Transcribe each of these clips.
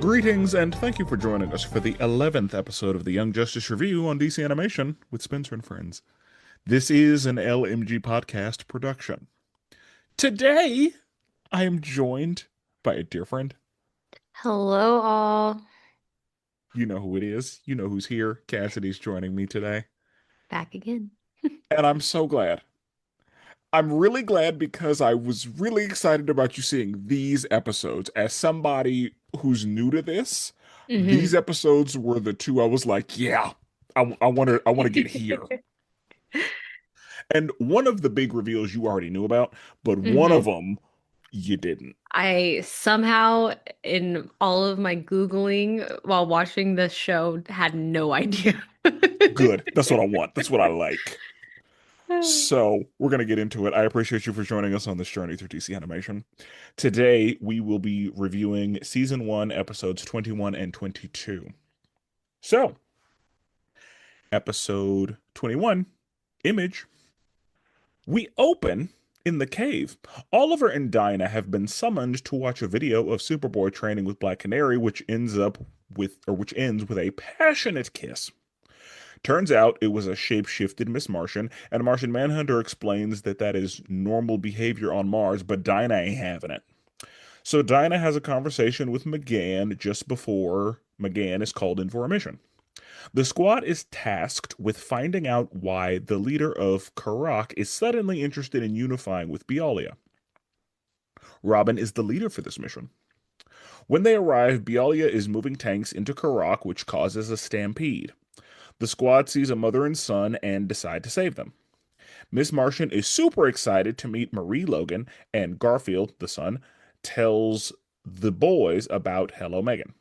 Greetings, and thank you for joining us for the 11th episode of the Young Justice Review on DC Animation with Spenser and Friends. This is an LMG Podcast Production. Today, I am joined by a dear friend. Hello, all. You know who it is. You know who's here. Cassidy's joining me today. Back again. And I'm so glad. I'm really glad because I was really excited about you seeing these episodes. As somebody who's new to this, these Hmm. episodes were the two I was like, yeah, I want to get here. And one of the big reveals you already knew about, but one of Hmm. them you didn't. I somehow, in all of my Googling while watching this show, had no idea. Good. That's what I want. That's what I like. So we're going to get into it. I appreciate you for joining us on this journey through DC animation. Today, we will be reviewing season 1, episodes 21 and 22. So, episode 21, Image. We open in the cave. Oliver and Dinah have been summoned to watch a video of Superboy training with Black Canary, which ends with a passionate kiss. Turns out it was a shape-shifted Miss Martian, and Martian Manhunter explains that is normal behavior on Mars, but Dinah ain't having it. So Dinah has a conversation with McGann just before McGann is called in for a mission. The squad is tasked with finding out why the leader of Karak is suddenly interested in unifying with Bialia. Robin is the leader for this mission. When they arrive, Bialia is moving tanks into Karak, which causes a stampede. The squad sees a mother and son and decide to save them. Miss Martian is super excited to meet Marie Logan, and Garfield, the son, tells the boys about Hello Megan.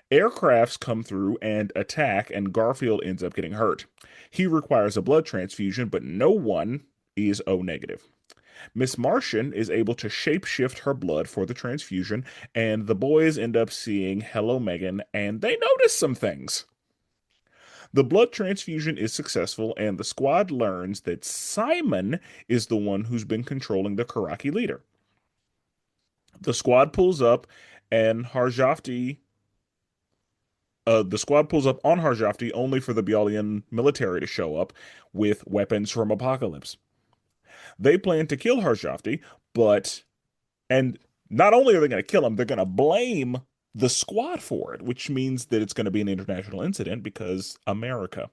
Aircrafts come through and attack, and Garfield ends up getting hurt. He requires a blood transfusion, but no one is O negative. Miss Martian is able to shapeshift her blood for the transfusion, and the boys end up seeing Hello Megan, and they notice some things. The blood transfusion is successful, and the squad learns that Simon is the one who's been controlling the Karaki leader. The squad pulls up, and the squad pulls up on Harjafti only for the Bialian military to show up with weapons from Apocalypse. They plan to kill Harjafti, and not only are they going to kill him, they're going to blame the squad for it, which means that it's going to be an international incident because America.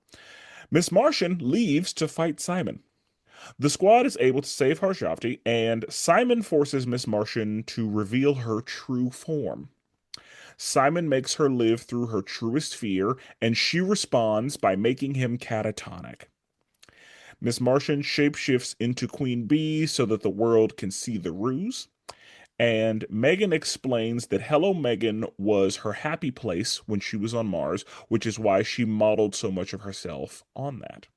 Miss Martian leaves to fight Simon. The squad is able to save Harjafti, and Simon forces Miss Martian to reveal her true form. Simon makes her live through her truest fear, and she responds by making him catatonic. Miss Martian shapeshifts into Queen Bee so that the world can see the ruse. And Megan explains that Hello Megan was her happy place when she was on Mars, which is why she modeled so much of herself on that.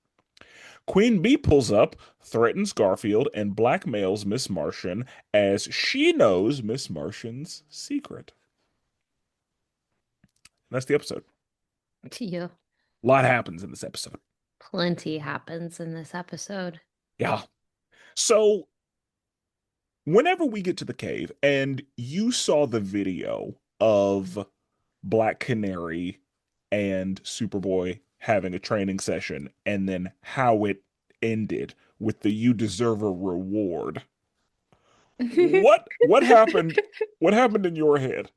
Queen Bee pulls up, threatens Garfield, and blackmails Miss Martian as she knows Miss Martian's secret. That's the episode. Yeah. A lot happens in this episode. Plenty happens in this episode. Yeah. So, whenever we get to the cave and you saw the video of Black Canary and Superboy having a training session and then how it ended with the you deserve a reward. What happened? What happened in your head?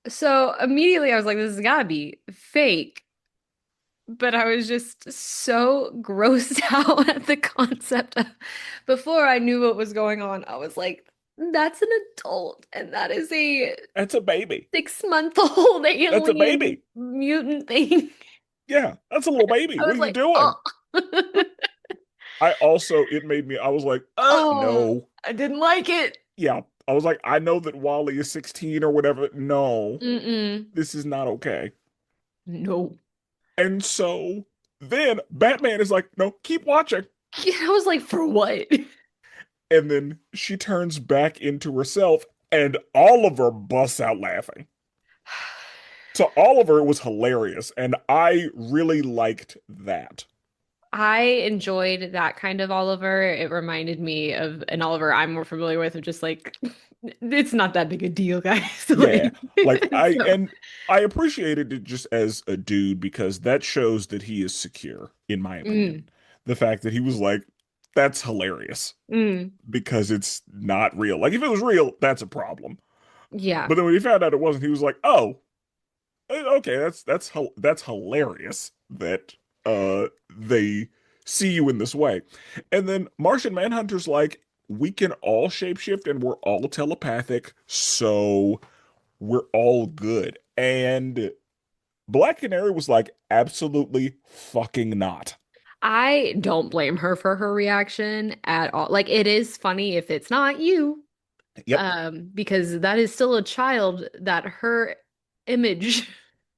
So immediately I was like, this has got to be fake. But I was just so grossed out at the concept of before I knew what was going on. I was like, that's an adult, and that is a That's a baby. 6-month-old That's a alien baby. mutant thing. Yeah, that's a little baby. I What was are you like, doing? oh, I was like, oh, no. I didn't like it. Yeah. I was like, I know that Wally is 16 or whatever. No, Mm-mm. this is not okay. No. And so then Batman is like, no, keep watching. Yeah, I was like, for what? And then she turns back into herself, and Oliver busts out laughing. So Oliver was hilarious, and I really liked that. I enjoyed that kind of Oliver. It reminded me of an Oliver I'm more familiar with, of just like It's not that big a deal, guys. Yeah, Like, like so, I appreciated it just as a dude because that shows that he is secure, in my opinion. mm, The fact that he was like, that's hilarious mm, because it's not real. Like if it was real, that's a problem. yeah. But then when he found out it wasn't, he was like, "Oh, okay, that's hilarious that they see you in this way." And then Martian Manhunter's like, "We can all shapeshift and we're all telepathic, so we're all good." And Black Canary was like, "Absolutely fucking not." I don't blame her for her reaction at all. Like, it is funny if it's not you, Yep. because that is still a child that her image,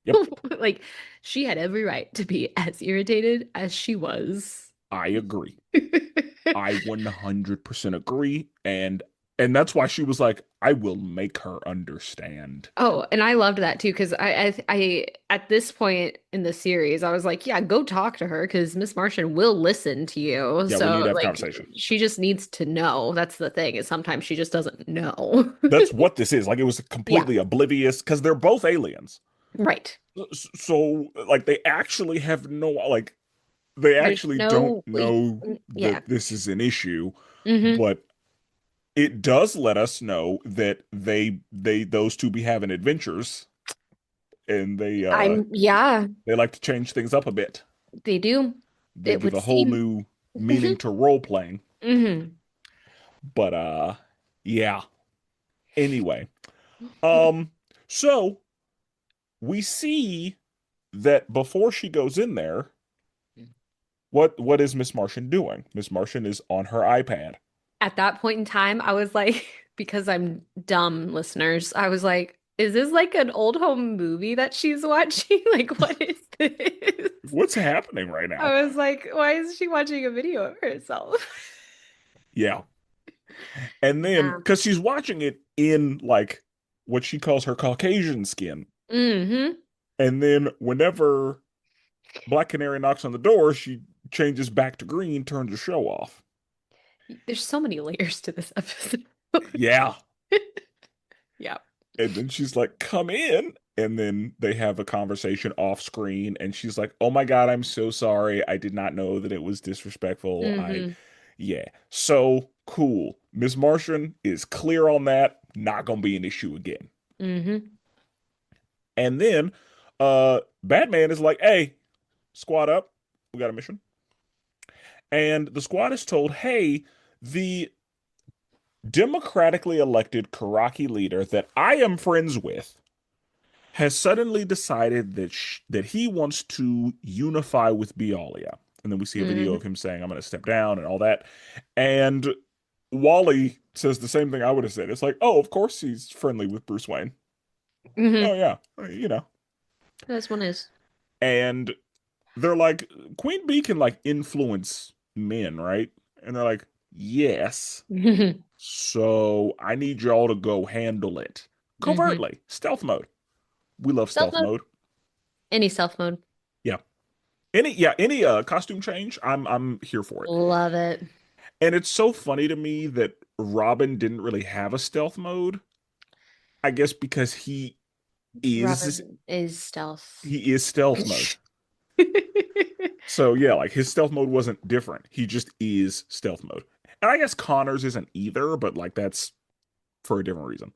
Yep. like, she had every right to be as irritated as she was. I agree. I 100% agree. And that's why she was like, "I will make her understand." Oh, and I loved that too because at this point in the series, I was like, yeah, go talk to her because Miss Martian will listen to you. Yeah, we need So to have a like, conversation. she just needs to know. That's the thing is sometimes she just doesn't know. That's what this is. Like it was Yeah, completely oblivious because they're both aliens. right. So like they actually have no like they There's actually don't no, know yeah. that this is an issue, Hmm. but it does let us know that they those two be having adventures and Yeah, they like to change things up a bit. they do. They It give would a whole seem. new meaning to role playing. Hmm. But yeah. Anyway, um so we see that before she goes in there, what is Miss Martian doing? Miss Martian is on her iPad. At that point in time, I was like, because I'm dumb, listeners, I was like, is this like an old home movie that she's watching? Like, what is this? What's happening right now? I was like, why is she watching a video of herself? Yeah. And then Yeah. because she's watching it in like what she calls her Caucasian skin. Hmm. And then whenever Black Canary knocks on the door, she changes back to green, turns the show off. There's so many layers to this episode. Yeah. Yeah. And then she's like, "Come in." And then they have a conversation off screen. And she's like, "Oh my God, I'm so sorry. I did not know that it was disrespectful. Hmm. Yeah. So cool. Miss Martian is clear on that. Not going to be an issue again." Hmm. And then Batman is like, "Hey, squad up. We got a mission." And the squad is told, "Hey, the democratically elected Karaki leader that I am friends with has suddenly decided that he wants to unify with Bialia." And then we see a video of Hmm. him saying, "I'm going to step down," and all that. And Wally says the same thing I would have said. It's like, "Oh, of course he's friendly with Bruce Wayne. Oh Hmm. yeah, you know." This one is. And they're like, "Queen Bee can like influence men, right?" And they're like, "Yes. Hmm. So I need y'all to go handle it covertly, stealth mode. We love Stealth stealth mode. mode. Any stealth mode. Yeah. Any costume change, I'm here for it. Love it. And it's so funny to me that Robin didn't really have a stealth mode. I guess because is Robin is stealth. he is stealth mode. So yeah, like his stealth mode wasn't different. He just is stealth mode. And I guess Connor's isn't either, but like that's for a different reason.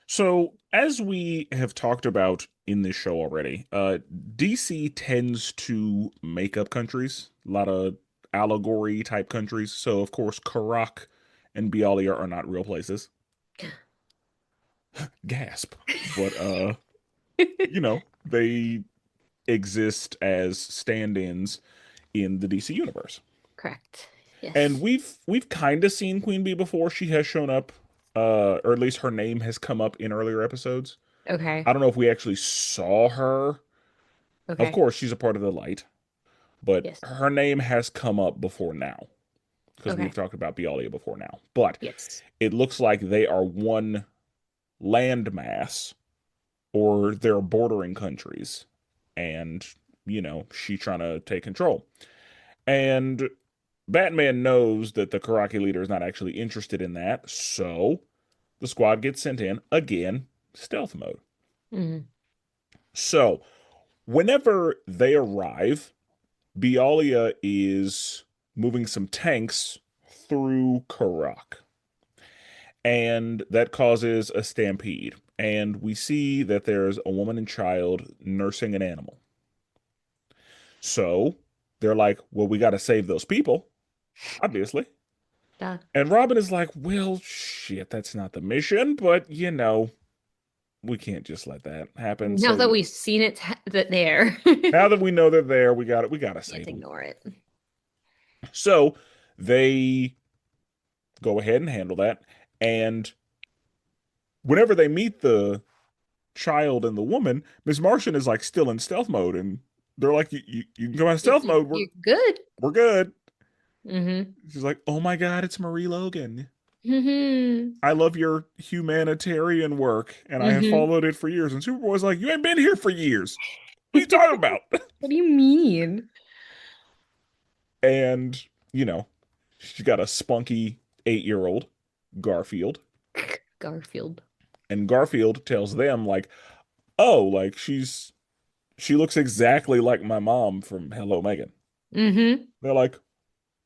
So, as we have talked about in this show already, DC tends to make up countries, a lot of allegory type countries. So, of course, Karak and Bialia are not real places. Gasp. But, they exist as stand-ins in the DC universe. Correct. And Yes. we've kind of seen Queen Bee before. She has shown up, or at least her name has come up in earlier episodes. Okay. I don't know if we actually saw her. Of Okay. course, she's a part of the light, but Yes. her name has come up before now because we've Okay. talked about Bialia before now. But Yes. it looks like they are one landmass or they're bordering countries. And, she's trying to take control. And Batman knows that the Karaki leader is not actually interested in that, so the squad gets sent in again, stealth mode. Mm. So, whenever they arrive, Bialia is moving some tanks through Karak, and that causes a stampede. And we see that there's a woman and child nursing an animal. So they're like, well, we got to save those people, obviously. Duh. And Robin is like, well, shit, that's not the mission, but we can't just let that happen. Now So that we've seen it that there, now that we know they're there, we got to save can't them. ignore it. So they go ahead and handle that. And whenever they meet the child and the woman, Miss Martian is like still in stealth mode, and they're like, you can go out of stealth mode. You're good. We're good. Mm-hmm. She's like, oh my God, it's Marie Logan. Mm-hmm. I love your humanitarian work, and I have Mm-hmm. followed it for years. And Superboy's like, you ain't been here for years. What are you talking about? What do you mean? And, you know, she's got a spunky 8-year-old, Garfield. Garfield. And Garfield tells them, like, oh, like she looks exactly like my mom from Hello Megan. Mm-hmm. They're like,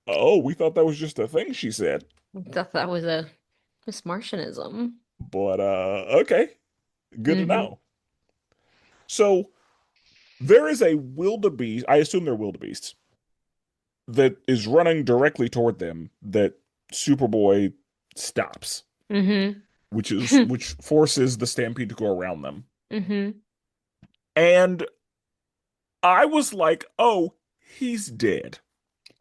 oh, we thought that was just a thing she said. Thought that was a Miss Martianism. But okay, good to Mm-hmm. know. So there is a wildebeest, I assume they're wildebeests, that is running directly toward them that Superboy stops, Mm-hmm. which forces the stampede to go around them. Mm-hmm. And I was like, "Oh, he's dead."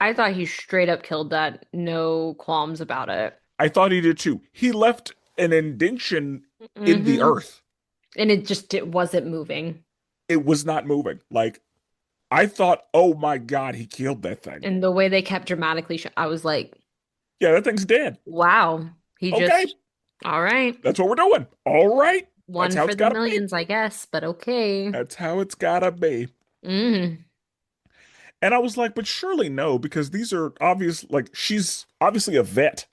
I thought he straight up killed that. No qualms about it. I thought he did too. He left an indention in the Mm-hmm. earth. And it wasn't moving. It was not moving. Like I thought, "Oh my God, he killed that thing." And the way they kept dramatically I was like, Yeah, that thing's dead. wow. He Okay, just, all right. that's what we're doing. All right. That's One how for it's the got to be. millions, I guess, but okay. That's how it's got to be. Mm. And I was like, but surely no, because these are obvious, like, she's obviously a vet.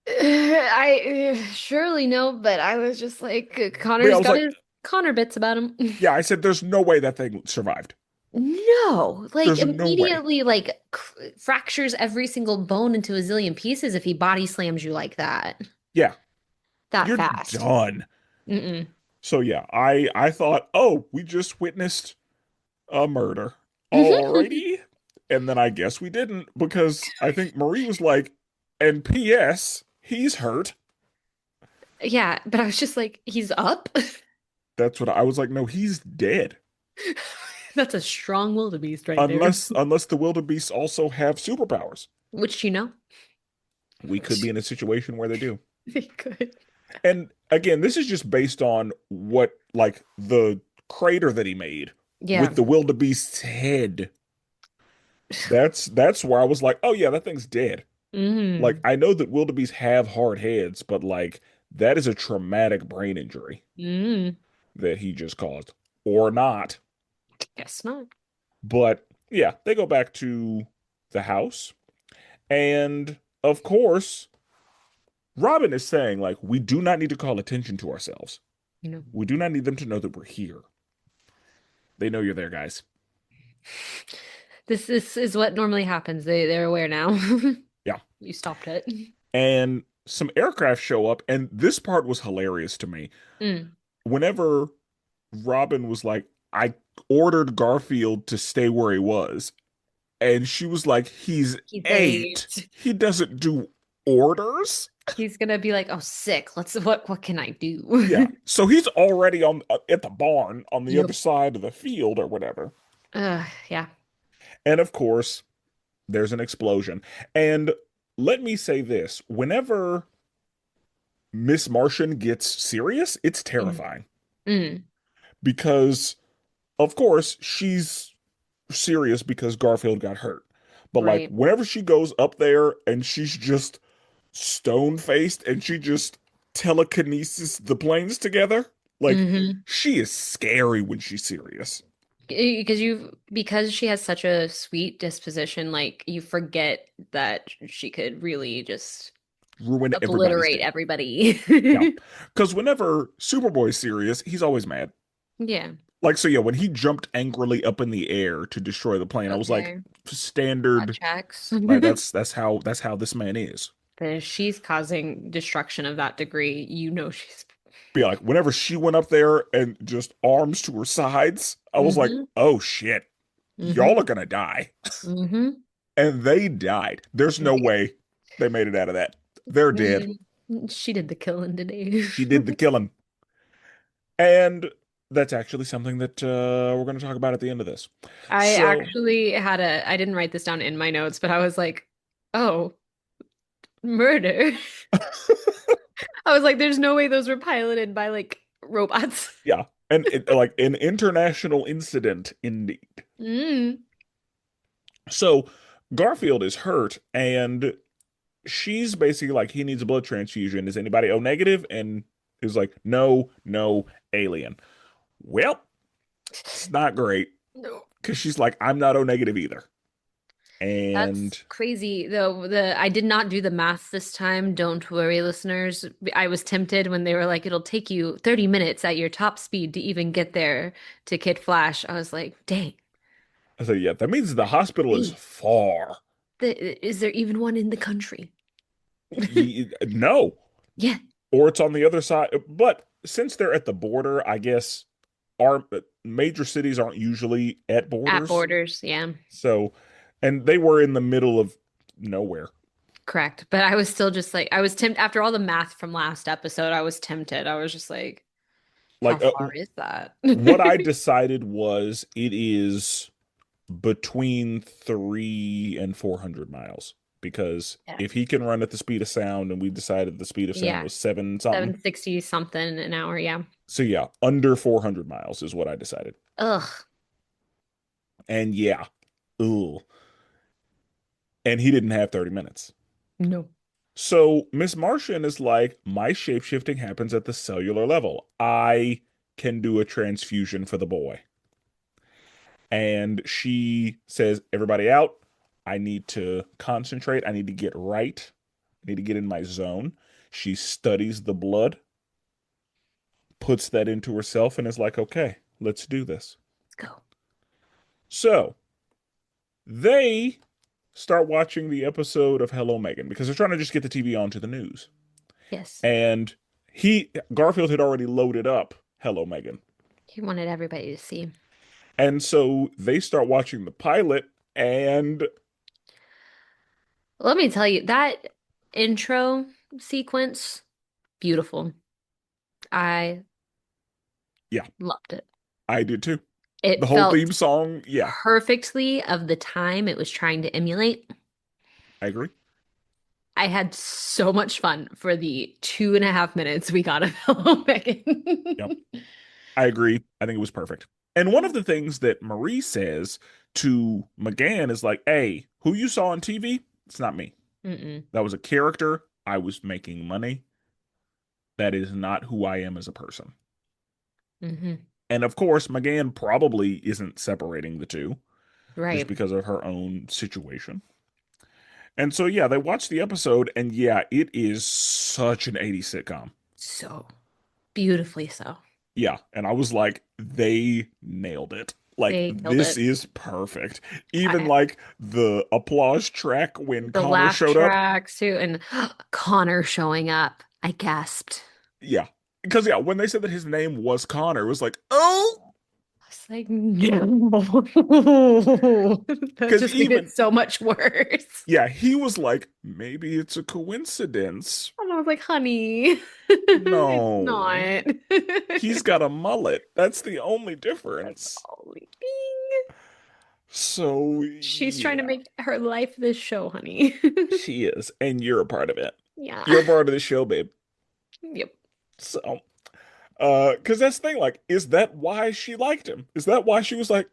I surely no, but I was just like, But yeah, I Connor's was got like, his Connor bits about him. yeah, I said, there's no way that thing survived. No, like There's no way. immediately, like fractures every single bone into a zillion pieces if he body slams you like that, Yeah, that you're fast. done. Mm-mm. So yeah, I thought, oh, we just witnessed a murder. Alrighty. And then I guess we didn't because I think Marie was like, and P.S., he's hurt. Yeah, but I was just like, he's up. That's what I was like, no, he's dead. That's a strong wildebeest right there. Unless the wildebeests also have superpowers. Which you know, We could be in a situation where they do. they could. And again, this is just based on what like the crater that he made with Yeah. the wildebeest's head. That's where I was like, oh yeah, that thing's dead. Like Mm. I know that wildebeests have hard heads, but like that is a traumatic brain injury Mm. that he just caused, or not. Guess not. But yeah, they go back to the house, and of course, Robin is saying like, we do not need to call attention to ourselves. You know. We do not need them to know that we're here. They know you're there, guys. This is what normally happens. They're aware now. Yeah. You stopped it. And some aircraft show up, and this part was hilarious to me. Mm. Whenever Robin was like, I ordered Garfield to stay where he was, and she was like, he's He's 8. eight. He doesn't do orders. He's gonna be like, oh, sick. What can I Yeah. do? So he's already on at the barn on the other Yep. side of the field or whatever. Yeah. And of course, there's an explosion. And let me say this, whenever Miss Martian gets serious, it's Mm. terrifying Mm. because, of course, she's serious because Garfield got hurt. But like, Right. whenever she goes up there and she's just stone faced and she just telekinesis the planes together, like, Hmm. she is scary when she's serious. Because she has such a sweet disposition, like you forget that she could really just Ruin everybody's obliterate day. everybody. Yeah. Because whenever Superboy's serious, he's always mad. Yeah. Like, so yeah, when he jumped angrily up in the air to destroy the plane, I was like, Okay. That standard, checks. like that's how this man is. But if she's causing destruction of that degree, you know she's. Be like, whenever she went up there and just arms to her sides, I was like, Mm-hmm. oh shit, y'all Mm-hmm. are gonna die. Mm-hmm. And they died. There's no way they made it out of that. They're dead. She did the killing today. She did the killing. And that's actually something that we're going to talk about at the end of this. I So, actually I didn't write this down in my notes, but I was like, oh, murder. I was like, there's no way those were piloted by like robots. yeah. And like an international incident indeed. Mm. So, Garfield is hurt and she's basically like, he needs a blood transfusion. Is anybody O negative? And is like, no, no, alien. Well, it's not great No. because she's like, I'm not O negative either. That's And crazy though. The I did not do the math this time. Don't worry, listeners. I was tempted when they were like, it'll take you 30 minutes at your top speed to even get there to Kid Flash. I was like, dang, I said, yeah, that means the hospital is dang. far. Is there even one in the country? No, Yeah, or it's on the other side. But since they're at the border, I guess our major cities aren't usually at at borders. Borders. Yeah, So, and they were in the middle of nowhere. correct. But I was still just like, I was tempted after all the math from last episode. I was tempted. I was just like, how Like far is that? what I decided was it is between 300 and 400 miles because Yeah. if he can run at the speed of sound, and we decided the speed of sound Yeah, was seven something. 760 something an hour. Yeah. So yeah, under 400 miles is what I decided. Ugh. And yeah, ooh. And he didn't have 30 minutes. No. So Miss Martian is like, my shapeshifting happens at the cellular level. I can do a transfusion for the boy. And she says, everybody out. I need to concentrate. I need to get right. I need to get in my zone. She studies the blood, puts that into herself, and is like, okay, let's do this. Let's go. So they start watching the episode of Hello Megan because they're trying to just get the TV onto the news. Yes. And Garfield had already loaded up Hello Megan. He wanted everybody to see. And so they start watching the pilot and Let me tell you, that intro sequence, beautiful. I yeah, loved it. I did too. The It whole felt theme song, yeah, perfectly of the time it was trying to emulate. I agree. I had so much fun for the 2.5 minutes we got of Hello Yep, Megan. I agree. I think it was perfect. And one of the things that Marie says to McGann is like, hey, who you saw on TV? It's not me. Mm-mm. That was a character. I was making money. That is not who I am as a person. Mm-hmm. And of course, McGann probably isn't separating the two just Right. because of her own situation. And so, yeah, they watched the episode, and yeah, it is such an 80s sitcom. So beautifully so. Yeah, and I was like, they nailed it. Like, They killed this it. is perfect. Even I, like the applause track when the Connor laugh showed up. tracks too, and Connor showing up. I gasped. Yeah. Because, yeah, when they said that his name was Connor, it was like, oh, I was like, no. That because just made it even, so much worse. yeah, he was like, maybe it's a coincidence. And I was like, honey, it's No, not. he's got a mullet. That's the only That's difference. the only thing. So, She's trying to yeah, make her life this show, honey. she is. And you're a part of it. Yeah. You're a part of the show, babe. Yep. So, because that's the thing, like, is that why she liked him? Is that why she was like,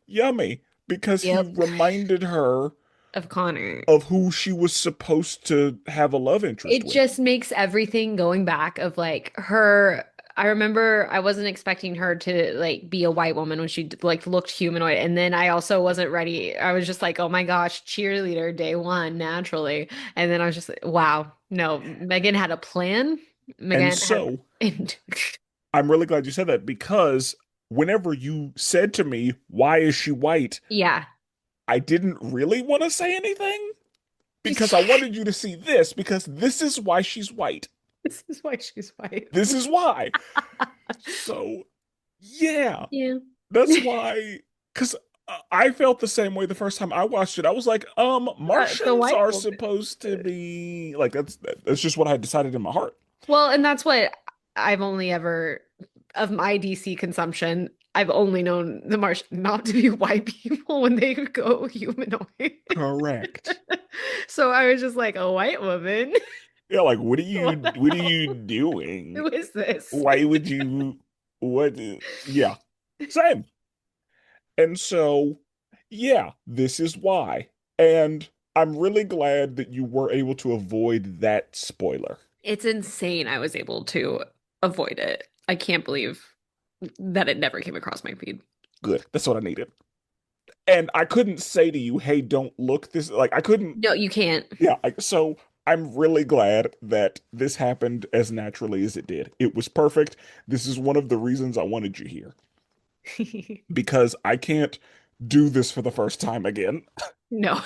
yummy? Because he Yep. reminded her Of Connor. of who she was supposed to have a love interest It with. just makes everything going back of like her I remember I wasn't expecting her to like be a white woman when she like looked humanoid, and then I also wasn't ready. I was just like, oh my gosh, cheerleader day one naturally, and then I was just like, wow, no, Megan had a plan. And Megan had, so and I'm really glad you said that because whenever you said to me, "Why is she white?" yeah, I didn't really want to say anything because I wanted you to see this because this is why she's white. this is why she's white. This is why. So, yeah, Yeah. that's why. Because I felt the same way the first time I watched it. I was like, It's a Martians white are woman. supposed to be like that's just what I decided in my heart. Well, and that's what I've only ever, of my DC consumption, I've only known the Martian not to be white people when they go humanoid. Correct. So I was just like, a white woman? Yeah, like What the what are hell? you doing? Who is this? Why would you what yeah. Same. And so yeah, this is why. And I'm really glad that you were able to avoid that spoiler. It's insane I was able to avoid it. I can't believe that it never came across my feed. Good. That's what I needed. And I couldn't say to you, "Hey, don't look this." Like I couldn't. No, you can't. Yeah. So I'm really glad that this happened as naturally as it did. It was perfect. This is one of the reasons I wanted you here because I can't do this for the first time again. No.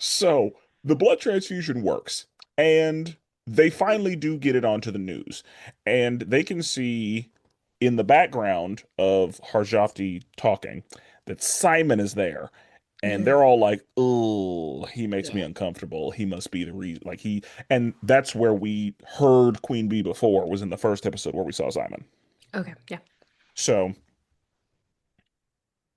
So the blood transfusion works, and they finally do get it onto the news, and they can see in the background of Harjavti talking that Simon is there. And they're all like, "Oh, he makes me Yeah. uncomfortable. He must be the reason." Like and that's where we heard Queen Bee before, was in the first episode where we saw Simon. Okay. Yeah. So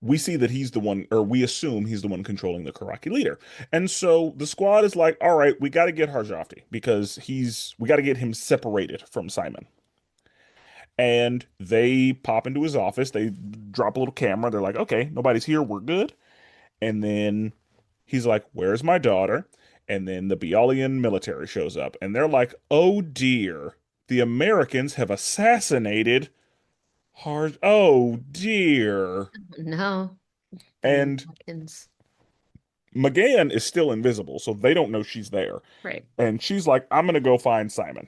we see that he's the one, or we assume he's the one controlling the Karaki leader. And so the squad is like, all right, we got to get Harjavti because we got to get him separated from Simon. And they pop into his office. They drop a little camera. They're like, okay, nobody's here. We're good. And then he's like, where's my daughter? And then the Bialian military shows up. And they're like, oh dear, the Americans have assassinated Oh dear. No. The And Americans. McGann is still invisible, so they don't know she's there. Right. And she's like, I'm gonna go find Simon.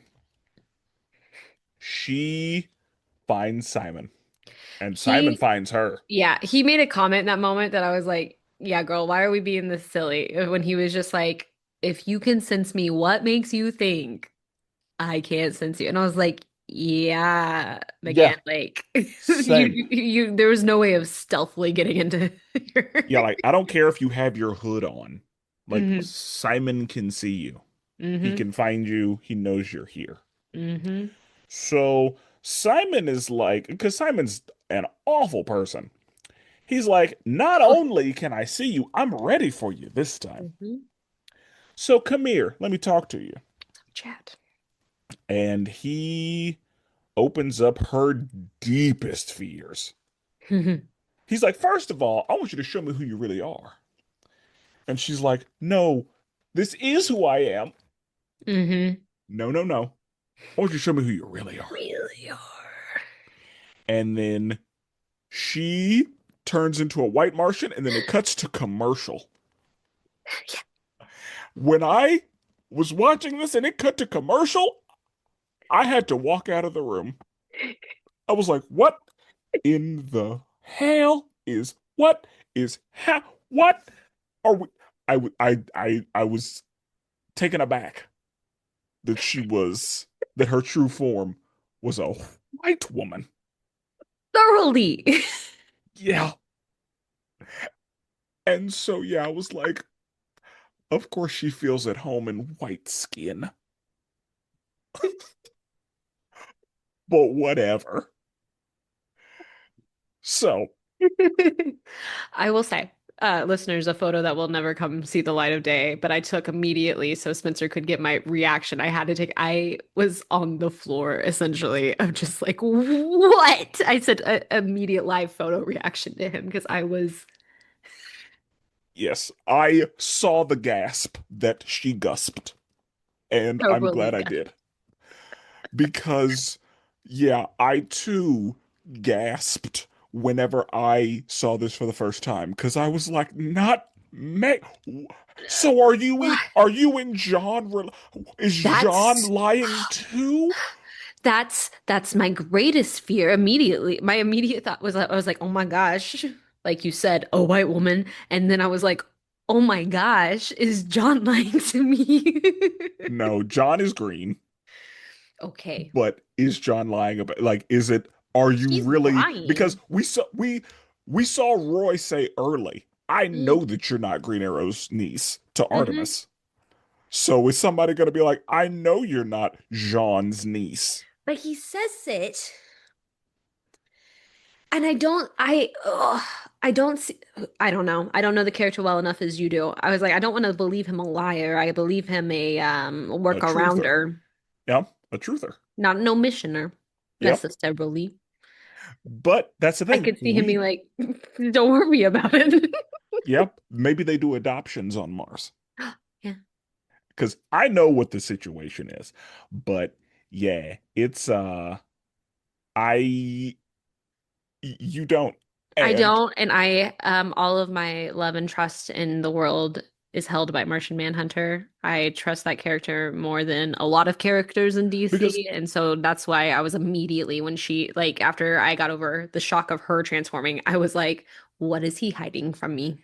She finds Simon, and Simon He, finds her. yeah, he made a comment in that moment that I was like, yeah, girl, why are we being this silly? When he was just like, if you can sense me, what makes you think I can't sense you? And I was like, yeah, Yeah, again, like same. there was no way of stealthily getting into your Yeah, like I don't care if you have your hood on. Like hmm Simon can see you. He hmm can find you. He knows you're here. hmm So Simon is like, because Simon's an awful person. He's like, not only can I see you, I'm ready for you this time. hmm So come here, let me talk to you. Chat. And he opens up her deepest fears. He's like, first of all, I want you to show me who you really are. And she's like, no, this is who I am. hmm No, no, no. I want you to show me who you really are. Really are. And then she turns into a white Martian, and then it cuts to commercial. When I was watching this and it cut to commercial, I had to walk out of the room. I was like, what in the hell is what are we I was taken aback that that her true form was a white woman. Thoroughly. Yeah. And so yeah, I was like, of course she feels at home in white skin. But whatever. So, I will say, listeners, a photo that will never come see the light of day, but I took immediately so Spencer could get my reaction. I was on the floor essentially of just like, what? I said a immediate live photo reaction to him because I was yes, I saw the gasp that she gusped, and I'm thoroughly glad I gutted. did because Yeah, I too gasped whenever I saw this for the first time because I was like, not Meg. So What? are you and John is John That's lying too? that's my greatest fear immediately. My immediate thought was I was like, "Oh my gosh." Like you said, a white woman, and then I was like, "Oh my gosh, is John lying to me?" No, John is green, Okay. but is John lying about like is it are you He's really because lying. we saw Roy say early, I Mm-hmm. know that you're not Green Arrow's niece to Artemis. So is somebody going to be like, I know you're not Jean's niece? But he says it, and I don't see, I don't know. I don't know the character well enough as you do. I was like, I don't want to believe him a liar. I believe him a A truther. workarounder, Yeah, a truther. not no missioner Yep. necessarily. But that's the I thing. could see him being like, don't worry about it. Yep, maybe they do adoptions on Mars. Yeah. Because I know what the situation is. But yeah, it's, I, you don't. I And don't, and I all of my love and trust in the world is held by Martian Manhunter. I trust that character more than a lot of characters in because, DC, and so that's why I was immediately when she like after I got over the shock of her transforming, I was like, what is he hiding from me?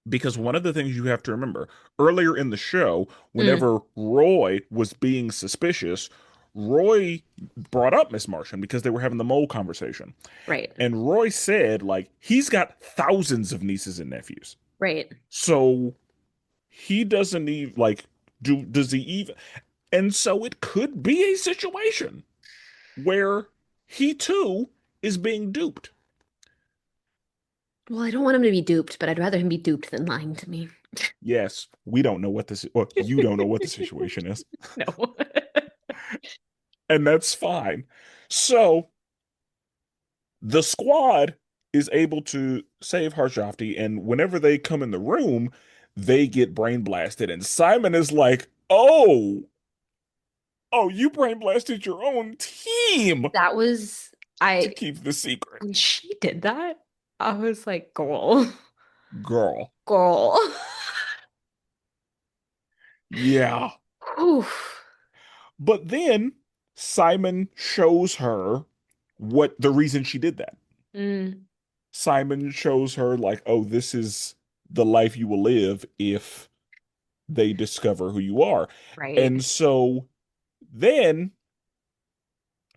because one of the things you have to remember earlier in the show, Mm, whenever Roy was being suspicious, Roy brought up Miss Martian because they were having the mole conversation. right, And Roy said, like, he's got thousands of nieces and nephews. right. So he doesn't even, like, does he even? And so it could be a situation where he too is being duped. Well, I don't want him to be duped, but I'd rather him be duped than lying to me. Yes, we don't know what this, or you don't know what the situation is, No. and that's fine. So the squad is able to save Harshafti, and whenever they come in the room, they get brain blasted. And Simon is like, oh, you brain blasted your own team That was to I keep the secret. when she did that, I was like, girl, Girl. girl. Yeah. Whew. But then Simon shows her what the reason she did that. Mm, Simon shows her, like, oh, this is the life you will live if they discover who you are. right. And so then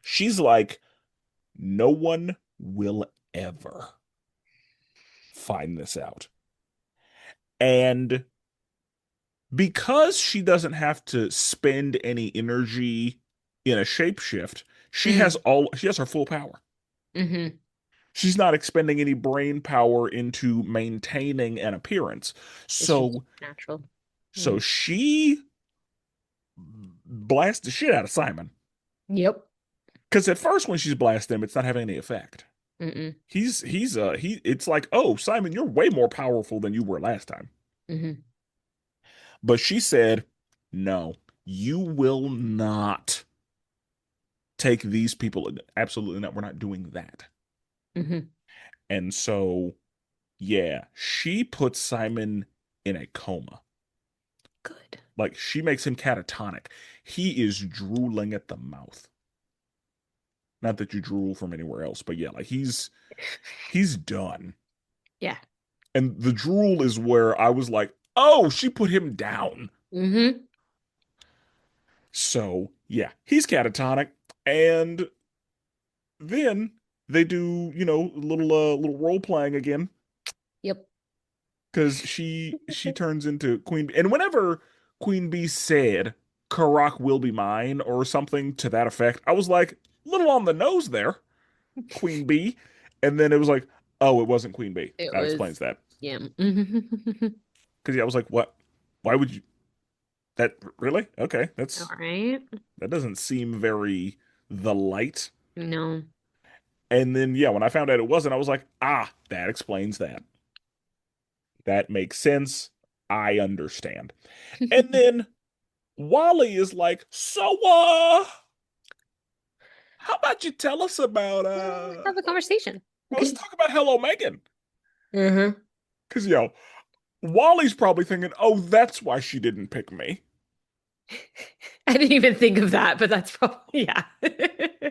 she's like, no one will ever find this out. And because she doesn't have to spend any energy in a shapeshift, Mm, she has her full power. hmm. She's not expending any brain power into maintaining an appearance. It's just So natural. so Mm. she blasts the shit out of Simon. Yep. Because at first when she's blasting him, it's not having any effect. Mm-mm. He it's like, oh, Simon, you're way more powerful than you were last time. Hmm. But she said, no, you will not take these people. Absolutely not. We're not doing that. Hmm. And so, yeah, she puts Simon in a coma. Good. Like she makes him catatonic. He is drooling at the mouth. Not that you drool from anywhere else, but yeah, like he's done. Yeah. And the drool is where I was like, oh, she put him down. Hmm. So yeah, he's catatonic. And then they do, little role playing again Yep. because she turns into Queen Bee. And whenever Queen Bee said Karak will be mine or something to that effect, I was like, little on the nose there, Queen Bee. And then it was like, oh, it wasn't Queen Bee. It That was, explains that. yeah. Hmm. Because yeah, I was like, what? Why would you that really? Okay, All right. that doesn't seem very the light. No. And then yeah, when I found out it wasn't, I was like, ah, that explains that. That makes sense. I understand. And then Wally is like, so how about you tell us about Have a conversation. let's talk about Hello Megan. Mm-hmm. Because Wally's probably thinking, oh, that's why she didn't pick me. I didn't even think of that, but that's probably, yeah.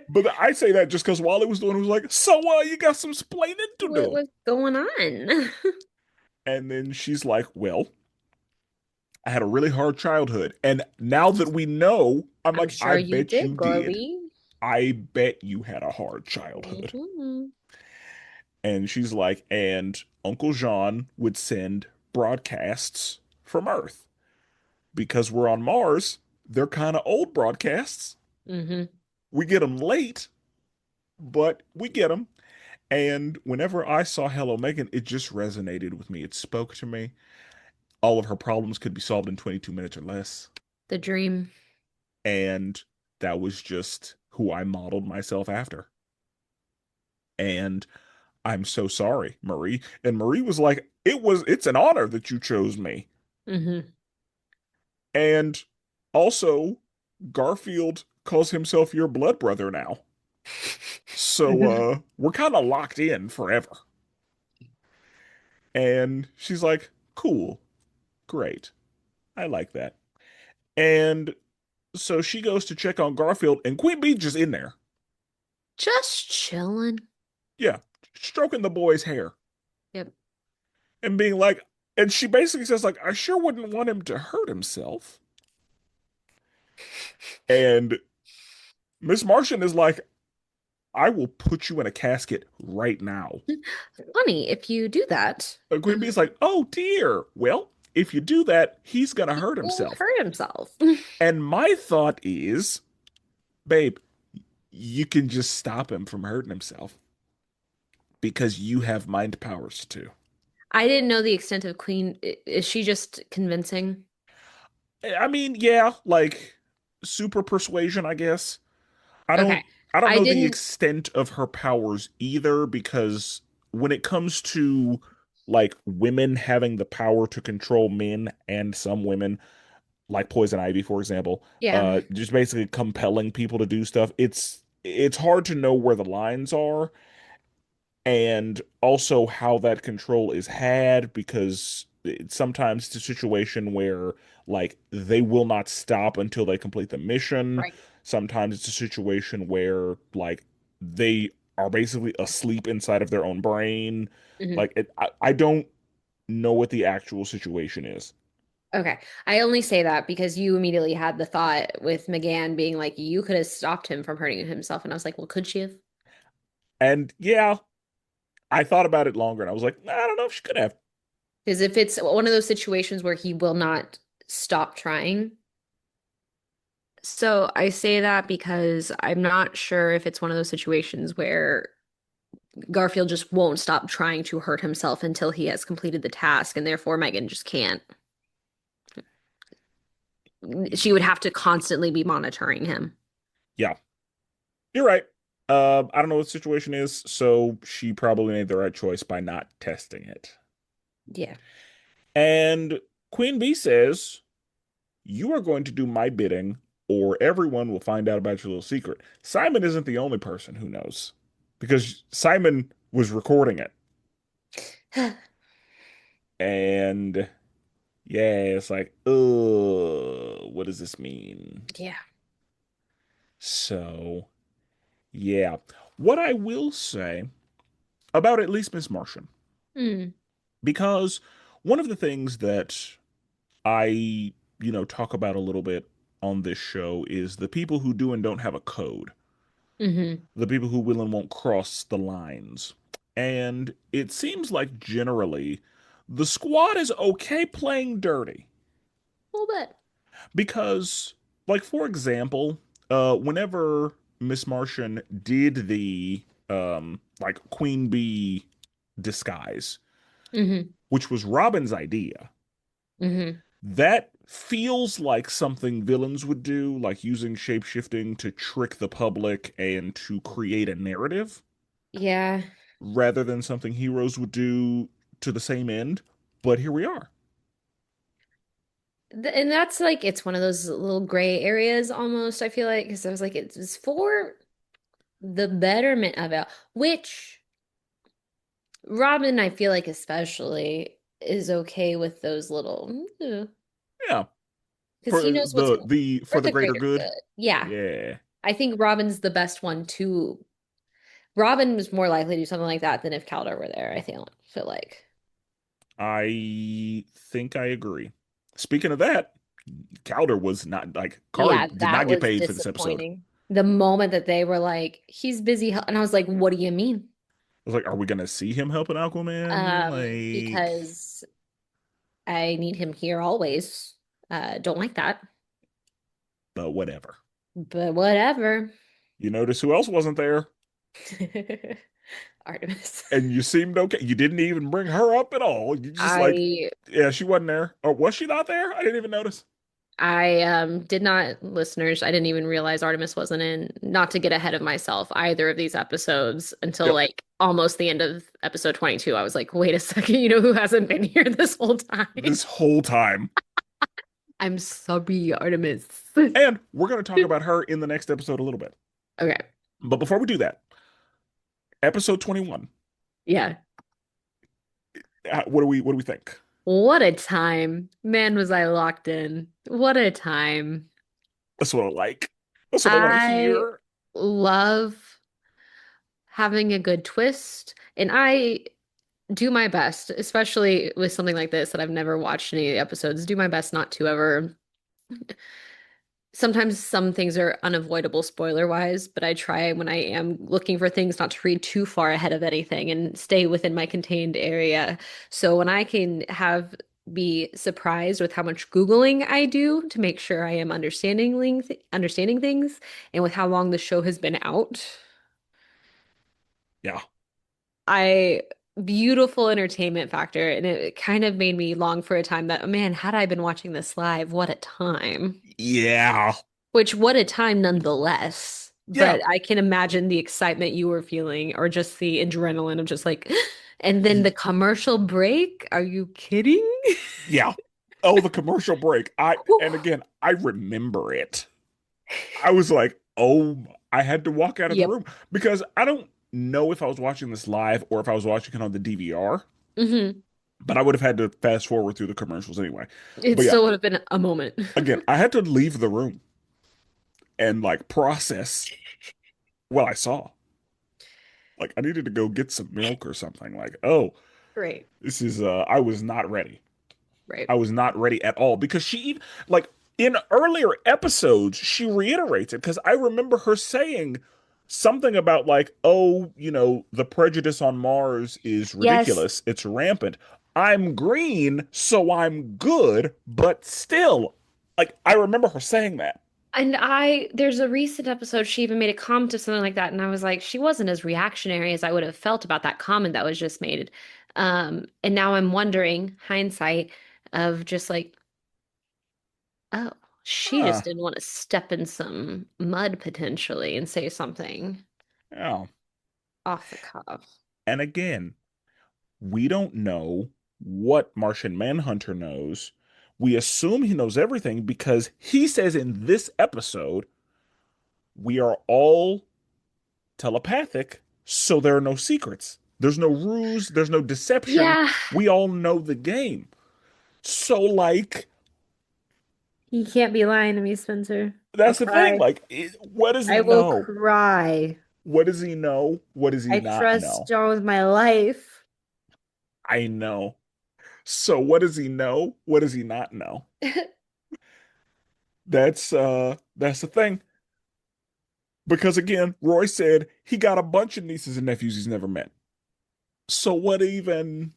But I say that just because Wally was the one who was like, so you got some splaining to What do. was going on? And then she's like, well, I had a really hard childhood. And now that we know, I'm I'm like, I sure you bet did, you did. girly. I bet you had a hard childhood. Hmm. And she's like, and Uncle Jean would send broadcasts from Earth because we're on Mars. They're kind of old broadcasts. Hmm. We get them late, but we get them. And whenever I saw Hello Megan, it just resonated with me. It spoke to me. All of her problems could be solved in 22 minutes or less. The dream. And that was just who I modeled myself after. And I'm so sorry, Marie. And Marie was like, it's an honor that you chose me. Hmm. And also, Garfield calls himself your blood brother now. So we're kind of locked in forever. And she's like, cool, great. I like that. And so she goes to check on Garfield, and Queen Bee's just in there. Just chilling. Yeah, stroking the boy's hair Yep. and being like, and she basically says, like, I sure wouldn't want him to hurt himself. And Miss Martian is like, I will put you in a casket right now. Funny if you do that. And Queen Bee's like, oh dear. Well, if you do that, he's gonna He hurt will himself. hurt himself. And my thought is, babe, you can just stop him from hurting himself because you have mind powers too. I didn't know the extent of Queen. Is she just convincing? I mean, yeah, like super persuasion, I guess. I Okay. don't I don't I know the didn't. extent of her powers either because when it comes to like women having the power to control men and some women, like Poison Ivy, for example, Yeah. just basically compelling people to do stuff, it's hard to know where the lines are and also how that control is had because sometimes it's a situation where like they will not stop until they complete the mission. Right. Sometimes it's a situation where like they are basically asleep inside of their own brain. Hmm. Like I don't know what the actual situation is. Okay. I only say that because you immediately had the thought with McGann being like, you could have stopped him from hurting himself. And I was like, well, could she have? And yeah, I thought about it longer and I was like, I don't know if she could have. Because if it's one of those situations where he will not stop trying. So I say that because I'm not sure if it's one of those situations where Garfield just won't stop trying to hurt himself until he has completed the task, and therefore Megan just can't. She would have to constantly be monitoring him. Yeah, you're right. I don't know what the situation is, so she probably made the right choice by not testing it. Yeah. And Queen Bee says, you are going to do my bidding, or everyone will find out about your little secret. Simon isn't the only person who knows, because Simon was recording it. And yeah, it's like, what does this mean? Yeah. So, yeah. What I will say about at least Miss Martian, Mm. because one of the things that I talk about a little bit on this show is the people who do and don't have a code, Hmm. the people who will and won't cross the lines. And it seems like generally the squad is okay playing dirty A little bit. because, like, for example, whenever Miss Martian did the like Queen Bee disguise, Hmm. which was Robin's idea, Hmm. that feels like something villains would do, like using shapeshifting to trick the public and to create a narrative, Yeah. rather than something heroes would do to the same end. But here we are. And that's it's one of those little gray areas almost, I feel like, because I was like, it's for. the betterment of it, which Robin, I feel like especially is okay with those little, Yeah, because he knows what's for for the the greater greater good. good. Yeah. Yeah. I think Robin's the best one to. Robin was more likely to do something like that than if Caldor were there, I feel like. I think I agree. Speaking of that, Calder was not like Kari Yeah, did that not get was paid for this episode. disappointing. The moment that they were like, he's busy, and I was like, what do you mean? I was like, are we gonna see him helping Aquaman? Like, Because I need him here always. Don't like that. but whatever. But whatever. You notice who else wasn't there? Artemis. And you seemed okay. You didn't even bring her up at all. You just like, I yeah, she wasn't there. Or was she not there? I didn't even notice. I did not, listeners, I didn't even realize Artemis wasn't in, not to get ahead of myself either of these episodes until Yep. like almost the end of episode 22. I was like, wait a second, you know who hasn't been here this whole time? This whole time. I'm sorry, Artemis. And we're gonna talk about her in the next episode a little bit. Okay. But before we do that, episode 21. Yeah. What do we think? What a time. Man, was I locked in. What a time. That's what I like. That's what I want to I hear. love having a good twist, and I do my best, especially with something like this that I've never watched any of the episodes, do my best not to ever. Sometimes some things are unavoidable spoiler wise, but I try when I am looking for things not to read too far ahead of anything and stay within my contained area. So when I can have be surprised with how much Googling I do to make sure I am understanding things and with how long the show has been out. Yeah. I Beautiful entertainment factor, and it kind of made me long for a time that, oh man, had I been watching this live, what a time. Yeah. Which, what a time nonetheless. Yeah. But I can imagine the excitement you were feeling, or just the adrenaline of just like, and then the commercial break. Are you kidding? Yeah. Oh, the commercial break. And again, I remember it. I was like, oh, I had to walk out of the Yep. room because I don't know if I was watching this live or if I was watching it on the DVR, Hmm. but I would have had to fast forward through the commercials anyway. It But yeah, still would have been a moment. again, I had to leave the room and like process what I saw. Like I needed to go get some milk or something. Like, oh, Great. this is I was not ready. Right. I was not ready at all because like in earlier episodes she reiterates it because I remember her saying something about like, oh, the prejudice on Mars is Yes. ridiculous. It's rampant. I'm green, so I'm good, but still, like I remember her saying that. And there's a recent episode, she even made a comment to something like that. And I was like, she wasn't as reactionary as I would have felt about that comment that was just made. And now I'm wondering, hindsight, of just like, oh, she Huh. just didn't want to step in some mud potentially and say something Yeah. off the cuff. And again, we don't know what Martian Manhunter knows. We assume he knows everything because he says in this episode, we are all telepathic, so there are no secrets. There's no ruse, there's no deception. Yeah, We all know the game. So, like, he can't be lying to me, Spencer. I'll that's the thing. cry. Like, what does he I will know? cry. What does he know? What does he I not trust know? John with my life. I know. So, what does he know? What does he not know? That's the thing. Because again, Roy said he got a bunch of nieces and nephews he's never met. So what even?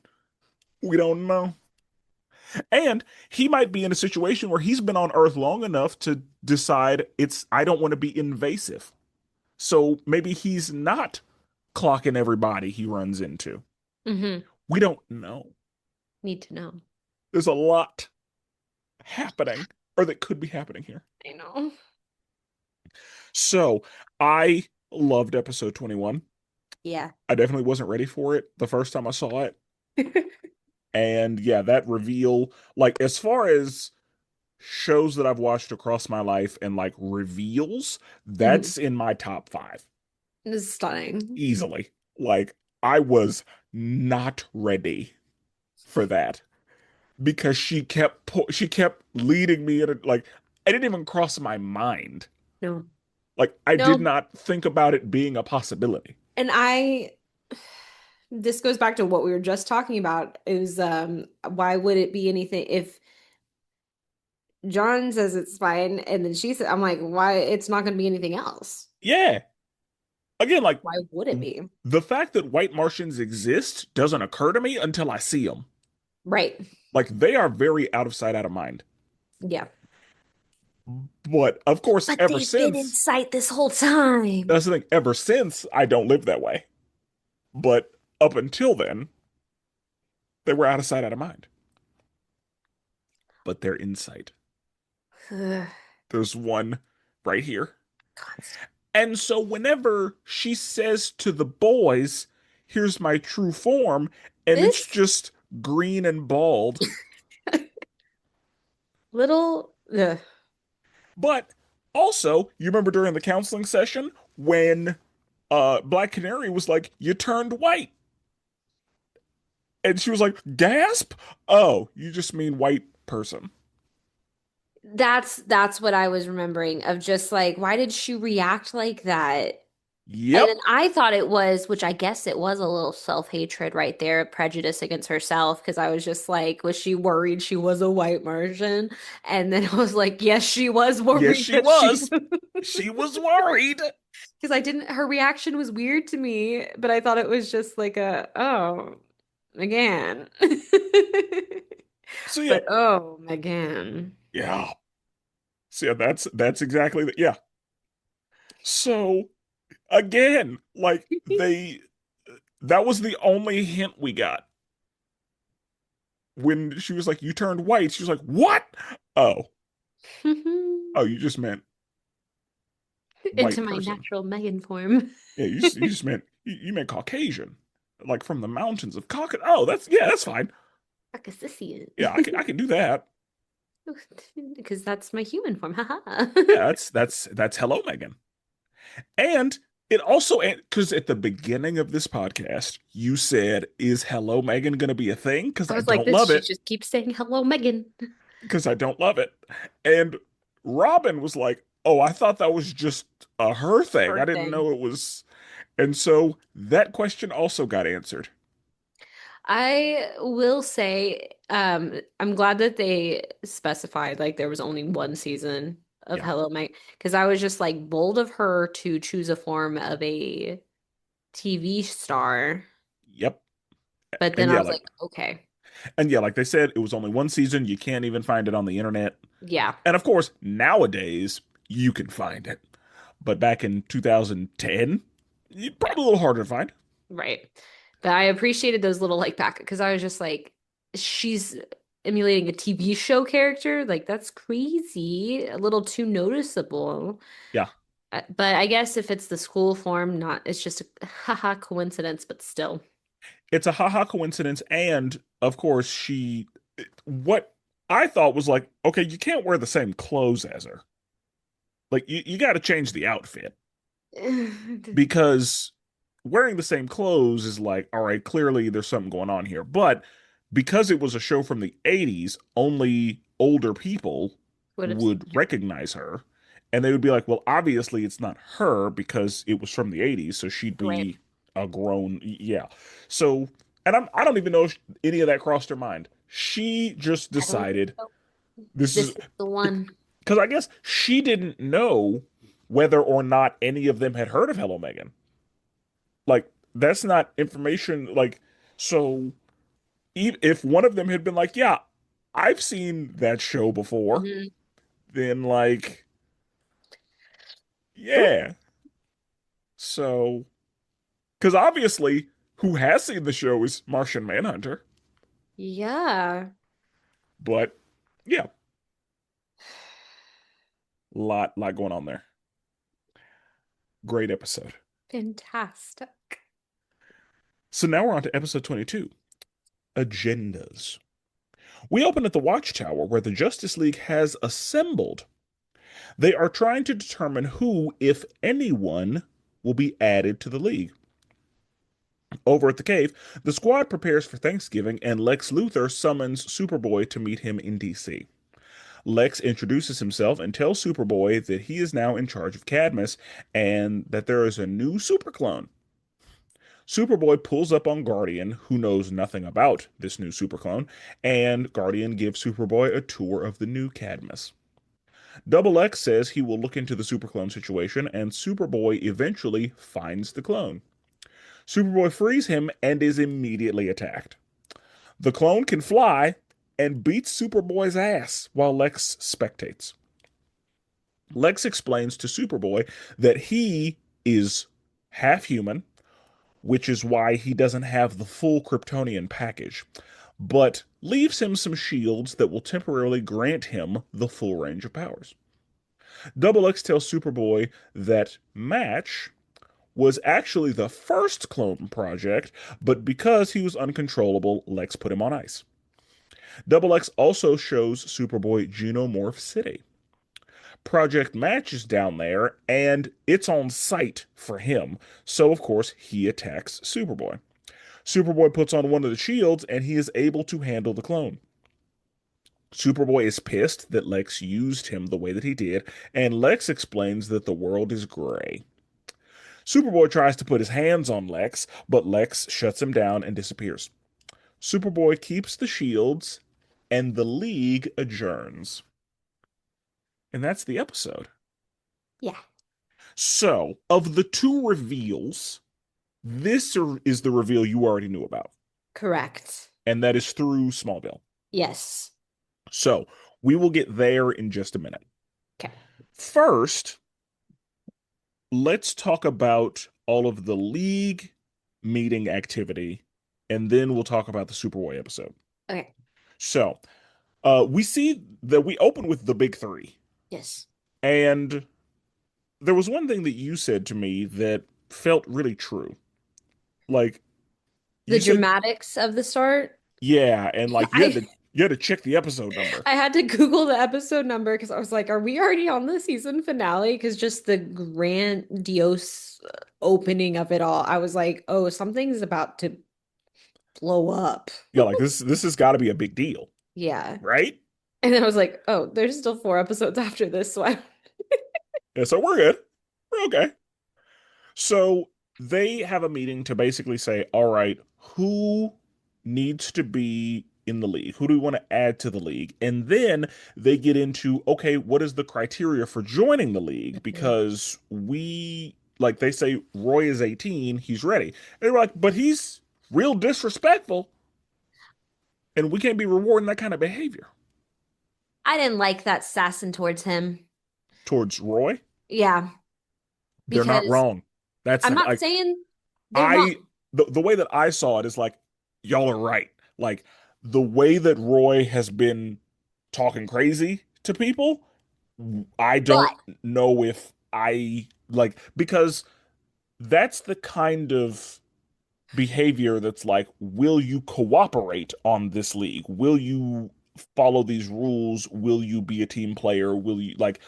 We don't know. And he might be in a situation where he's been on Earth long enough to decide I don't want to be invasive. So maybe he's not clocking everybody he runs into. Hmm. We don't know. Need to know. There's a lot happening or that could be happening here. I know. So I loved episode 21. Yeah. I definitely wasn't ready for it the first time I saw it. And yeah, that reveal, like as far as shows that I've watched across my life and like reveals, Mhm. that's in my top five. This is stunning. easily. Like, I was not ready for that because she kept leading me in like it didn't even cross my mind. No. Like, I did No. not think about it being a possibility. And this goes back to what we were just talking about is why would it be anything if John says it's fine and then she said I'm like why it's not going to be anything else. Yeah. Again, like, Why would it be? the fact that white Martians exist doesn't occur to me until I see them. Right. Like, they are very out of sight, out of mind. Yeah. But of course, But they've been in sight this whole time. that's the thing, ever since I don't live that way. But up until then, they were out of sight, out of mind. But they're in sight. Ugh, There's one right here. constant. And so whenever she says to the boys, here's my true form, and it's This just green and bald. little But also, you remember during the counseling session when Black Canary was like, you turned white. And she was like, gasp? Oh, you just mean white person. that's what I was remembering of just like why did she react like that? And then Yep. I thought it was, which I guess it was a little self-hatred right there, prejudice against herself, because I was just like, was she worried she was a white Martian? And then I was like, yes, she was Yes, worried she that she, was. She was worried. because I didn't, her reaction was weird to me, but I thought it was just like oh, again. So yeah, But oh, again. yeah. So yeah, that's exactly the yeah. So again, like that was the only hint we got. When she was like, you turned white, she was like, what? Oh, oh, you just meant Into white my person. natural Megan form. Yeah, you just meant you meant Caucasian. Like from the mountains of Caucasus. Oh, that's fine. Caucasian. Yeah, I can do that. Because that's my human form. Haha. Yeah, that's hello, Megan. And it also, because at the beginning of this podcast, you said, is hello, Megan going to be a thing? Because I I was like, don't this, love she it. just keeps saying hello, Megan. Because I don't love it. And Robin was like, oh, I thought that was just a her thing. I Her didn't thing. know it was. And so that question also got answered. I will say, I'm glad that they specified like there was only one season of Yeah. Hello Meg because I was just like bold of her to choose a form of a TV star, Yep. but then And I yeah, was like like, okay, like they said, it was only one season. You can't even find it on the internet. yeah, And of course, nowadays you can find it. But back in 2010, probably a little harder to find. right. But I appreciated those little like back because I was just like, she's emulating a TV show character, like that's crazy, a little too noticeable. Yeah. But I guess if it's the school form, not it's just a haha coincidence, but still. It's a haha coincidence. And of course, what I thought was like, okay, you can't wear the same clothes as her. Like, you got to change the outfit because wearing the same clothes is like, all right, clearly there's something going on here. But because it was a show from the 80s, only older people Would have would recognize her. And they would be like, well, obviously it's not her because it was from the 80s, so she'd right. be a grown, yeah. So, and I don't even know if any of that crossed her mind. She just I don't think decided so. this This is is the one. because I guess she didn't know whether or not any of them had heard of Hello Megan. Like, that's not information. Like, so if one of them had been like, yeah, I've seen that show before, Mhm. then like, True. yeah. So, because obviously, who has seen the show is Martian Manhunter. Yeah. But yeah, lot going on there. Great episode. Fantastic. So now we're on to episode 22, Agendas. We open at the Watchtower where the Justice League has assembled. They are trying to determine who, if anyone, will be added to the league. Over at the cave, the squad prepares for Thanksgiving, and Lex Luthor summons Superboy to meet him in DC. Lex introduces himself and tells Superboy that he is now in charge of Cadmus and that there is a new super clone. Superboy pulls up on Guardian, who knows nothing about this new super clone, and Guardian gives Superboy a tour of the new Cadmus. Double X says he will look into the superclone situation, and Superboy eventually finds the clone. Superboy frees him and is immediately attacked. The clone can fly and beats Superboy's ass while Lex spectates. Lex explains to Superboy that he is half human, which is why he doesn't have the full Kryptonian package, but leaves him some shields that will temporarily grant him the full range of powers. Double X tells Superboy that Match was actually the first clone project, but because he was uncontrollable, Lex put him on ice. Double X also shows Superboy Genomorph City. Project Match is down there, and it's on site for him, so of course he attacks Superboy. Superboy puts on one of the shields, and he is able to handle the clone. Superboy is pissed that Lex used him the way that he did, and Lex explains that the world is gray. Superboy tries to put his hands on Lex, but Lex shuts him down and disappears. Superboy keeps the shields, and the League adjourns. And that's the episode. Yeah, So, of the two reveals, this is the reveal you already knew about, correct. and that is through Smallville. Yes. So, we will get there in just a minute. Okay. First, let's talk about all of the League meeting activity, and then we'll talk about the Superboy episode. Okay. So, we see that we open with the big three, Yes. and there was one thing that you said to me that felt really true. Like The you said, dramatics of the start. yeah, and like I you had to check the episode number. I had to Google the episode number because I was like, are we already on the season finale? Because just the grandiose opening of it all, I was like, oh, something's about to blow up. Yeah, like this has got to be a big deal, Yeah. right? And then I was like, oh, there's still 4 episodes after this, so I Yeah, so we're good. We're okay. So they have a meeting to basically say, all right, who needs to be in the league? Who do we want to add to the league? And then they get into, okay, what is the criteria for joining the league? Mhm. Because like they say, Roy is 18, he's ready. And they're like, but he's real disrespectful, and we can't be rewarding that kind of behavior I didn't like that sassing towards him. towards Roy. Yeah, They're not because wrong. That's I'm not like saying they're I wrong, the way that I saw it is like y'all are right. Like the way that Roy has been talking crazy to people, I don't but know if I like because that's the kind of behavior that's like, will you cooperate on this league? Will you follow these rules? Will you be a team player? Will you like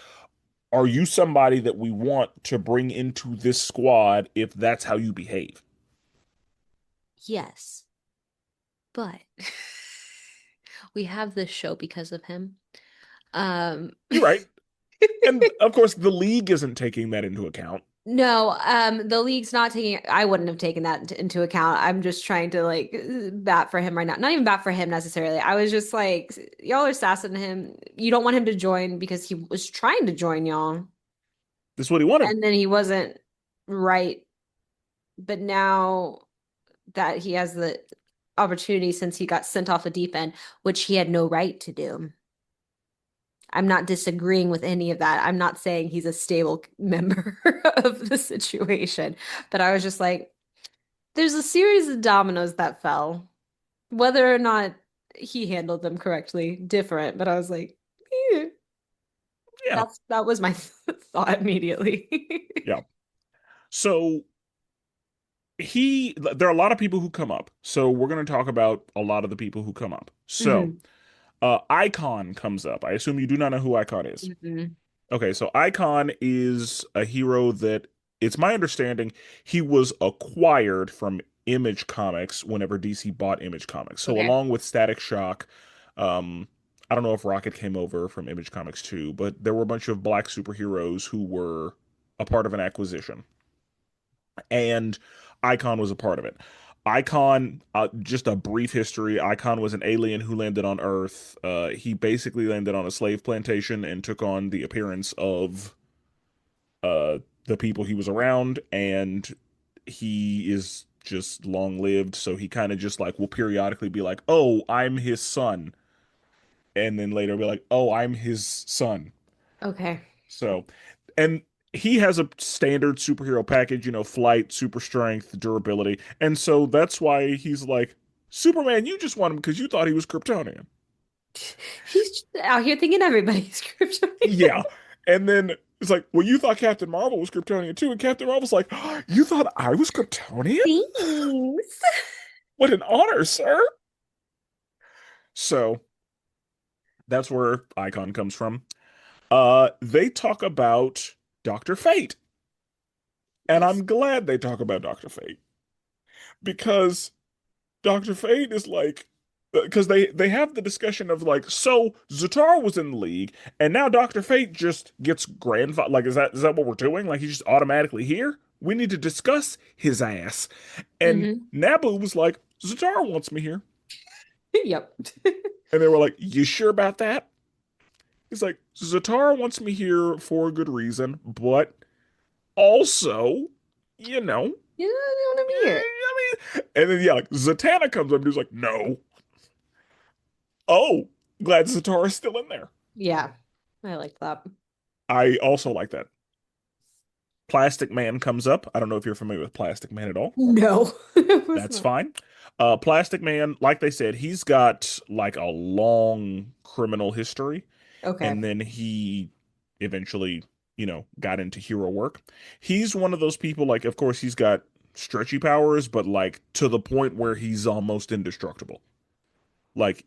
are you somebody that we want to bring into this squad if that's how you behave? yes, but we have this show because of him. Um, You're right. And of course, the league isn't taking that into account. no, the league's not taking, I wouldn't have taken that into account. I'm just trying to like bat for him right now. Not even bat for him necessarily. I was just like, y'all are sassing him. You don't want him to join because he was trying to join y'all. This is what he wanted. And then he wasn't right. But now that he has the opportunity since he got sent off the deep end, which he had no right to do. I'm not disagreeing with any of that. I'm not saying he's a stable member of the situation, but I was just like, there's a series of dominoes that fell. Whether or not he handled them correctly, different, but I was like, eh, Yeah. that was my thought immediately. Yeah. So there are a lot of people who come up. So we're going to talk about a lot of the people who come up. So, Mhm. Icon comes up. I assume you do not know who Icon is. Mhm. Okay, so Icon is a hero that it's my understanding he was acquired from Image Comics whenever DC bought Image Comics. So Okay. along with Static Shock, um, I don't know if Rocket came over from Image Comics too, but there were a bunch of black superheroes who were a part of an acquisition, and Icon was a part of it. Icon, just a brief history. Icon was an alien who landed on Earth. He basically landed on a slave plantation and took on the appearance of the people he was around, and he is just long lived. So he kind of just like will periodically be like, "Oh, I'm his son," and then later be like, "Oh, I'm his son." Okay. So, and he has a standard superhero package, flight, super strength, durability. And so that's why he's like, Superman, you just want him because you thought he was Kryptonian. He's just out here thinking everybody's Kryptonian. Yeah. And then it's like, well, you thought Captain Marvel was Kryptonian too. And Captain Marvel's like, oh, you thought I was Kryptonian? Thanks. What an honor, sir. So that's where Icon comes from. They talk about Dr. Fate. And Yes. I'm glad they talk about Dr. Fate because Dr. Fate is like, because they have the discussion of like, so Zatar was in the league, and now Dr. Fate just gets grandfather. Like, is that what we're doing? Like, he's just automatically here? We need to discuss his ass. And Hmm. Nabu was like, Zatar wants me here, Yep. and they were like, you sure about that? He's like, Zatar wants me here for a good reason, but also, you know, You know, I want to be here. I mean, and then yeah, like Zatanna comes up and he's like, no. Oh, glad Zatara's still in there. Yeah. I like that. I also like that. Plastic Man comes up. I don't know if you're familiar with Plastic Man at all. No, it was That's not. fine. Plastic Man, like they said, he's got like a long criminal history, and Okay. then he eventually, got into hero work. He's one of those people, like, of course, he's got stretchy powers, but like to the point where he's almost indestructible. Like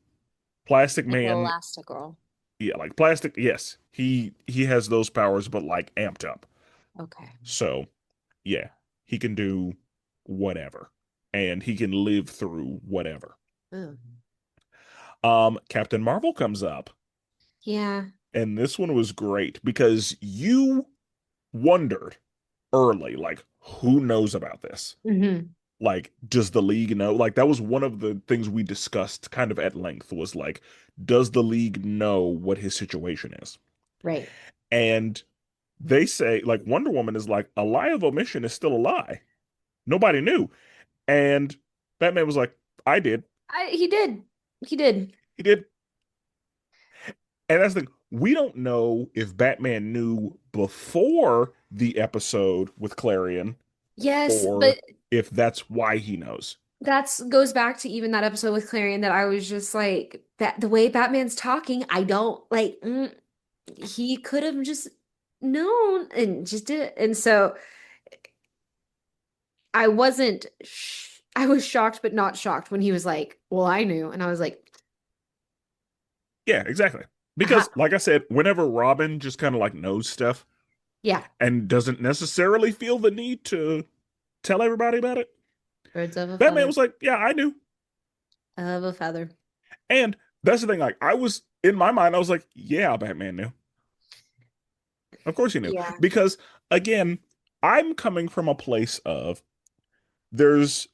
Plastic Like Man, Elastigirl. yeah, like Plastic, yes, he has those powers, but like amped up. Okay. So yeah, he can do whatever, and he can live through whatever. Ugh. Captain Marvel comes up, Yeah. and this one was great because you wondered early, like, who knows about this? Hmm. Like, does the league know? Like, that was one of the things we discussed kind of at length was like, does the league know what his situation is? Right. And they say, like, Wonder Woman is like, a lie of omission is still a lie. Nobody knew. And Batman was like, I did. He did. He did. He did. And that's the thing. We don't know if Batman knew before the episode with Clarion Yes, or but if that's why he knows. that's goes back to even that episode with Clarion that I was just like that the way Batman's talking, I don't like he could have just known and just did it. And so I wasn't sh I was shocked but not shocked when he was like, "Well, I knew." And I was like, Yeah, exactly. "Aha." Because, like I said, whenever Robin just kind of like knows stuff Yeah. and doesn't necessarily feel the need to tell everybody about it, Birds of a Batman feather. was like, yeah, I knew. Of a feather. And that's the thing. Like, I was in my mind, I was like, yeah, Batman knew. Of course he knew. Yeah. Because, again, I'm coming from a place of there's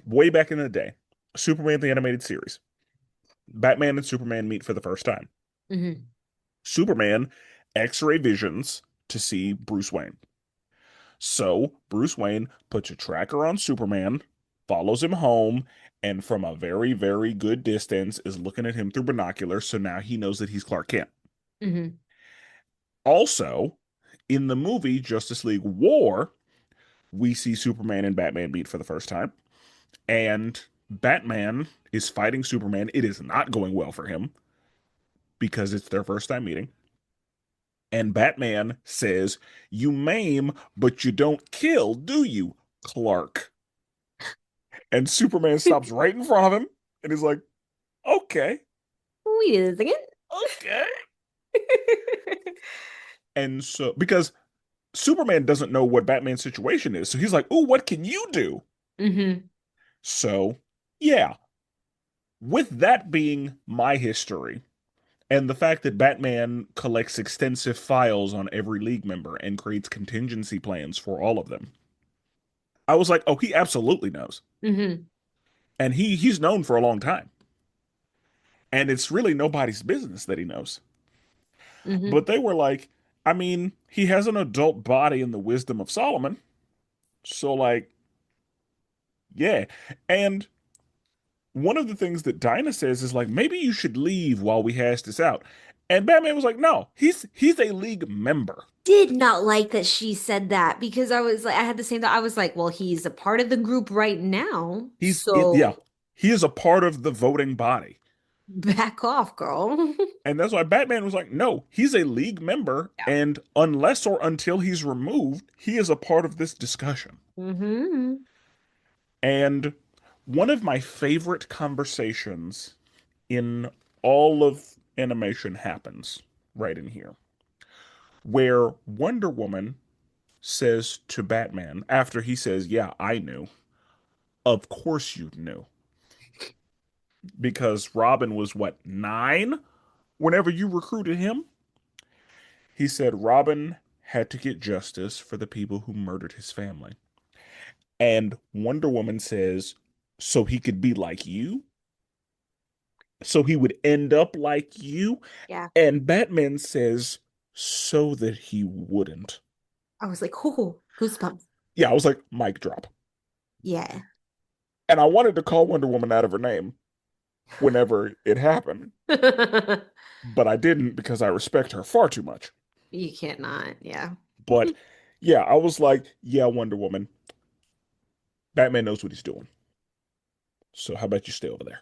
way back in the day, Superman the animated series. Batman and Superman meet for the first time. Hmm. Superman X-ray visions to see Bruce Wayne. So Bruce Wayne puts a tracker on Superman, follows him home, and from a very, very good distance is looking at him through binoculars. So now he knows that he's Clark Kent. Hmm. Also, in the movie Justice League War, we see Superman and Batman meet for the first time. And Batman is fighting Superman. It is not going well for him because it's their first time meeting. And Batman says, you maim, but you don't kill, do you, Clark? And Superman stops right in front of him and he's like, okay, Wait a second. okay. And so, because Superman doesn't know what Batman's situation is. So he's like, "Ooh, what can you do?" Hmm. So, yeah, with that being my history and the fact that Batman collects extensive files on every League member and creates contingency plans for all of them, I was like, "Oh, he absolutely knows." Hmm. And he's known for a long time. And it's really nobody's business that he knows. Hmm. But they were like, I mean, he has an adult body in the wisdom of Solomon. So, like, yeah. And one of the things that Dinah says is like, maybe you should leave while we hash this out. And Batman was like, no, he's a league member. Did not like that she said that because I was like, I had the same thought. I was like, well, he's a part of the group right now, Yeah, so he is a part of the voting body. back off, girl. And that's why Batman was like, no, he's a league member. Yeah. And unless or until he's removed, he is a part of this discussion. Hmm. And one of my favorite conversations in all of animation happens right in here, where Wonder Woman says to Batman, after he says, "Yeah, I knew." Of course you knew. Because Robin was what, 9 whenever you recruited him? He said Robin had to get justice for the people who murdered his family. And Wonder Woman says, so he could be like you? So he would end up like you? Yeah. And Batman says, so that he wouldn't. I was like, oh, goosebumps. Yeah, I was like, mic drop. Yeah. And I wanted to call Wonder Woman out of her name whenever it happened, but I didn't because I respect her far too much. You can't not. Yeah. But yeah, I was like, yeah, Wonder Woman, Batman knows what he's doing. So how about you stay over there?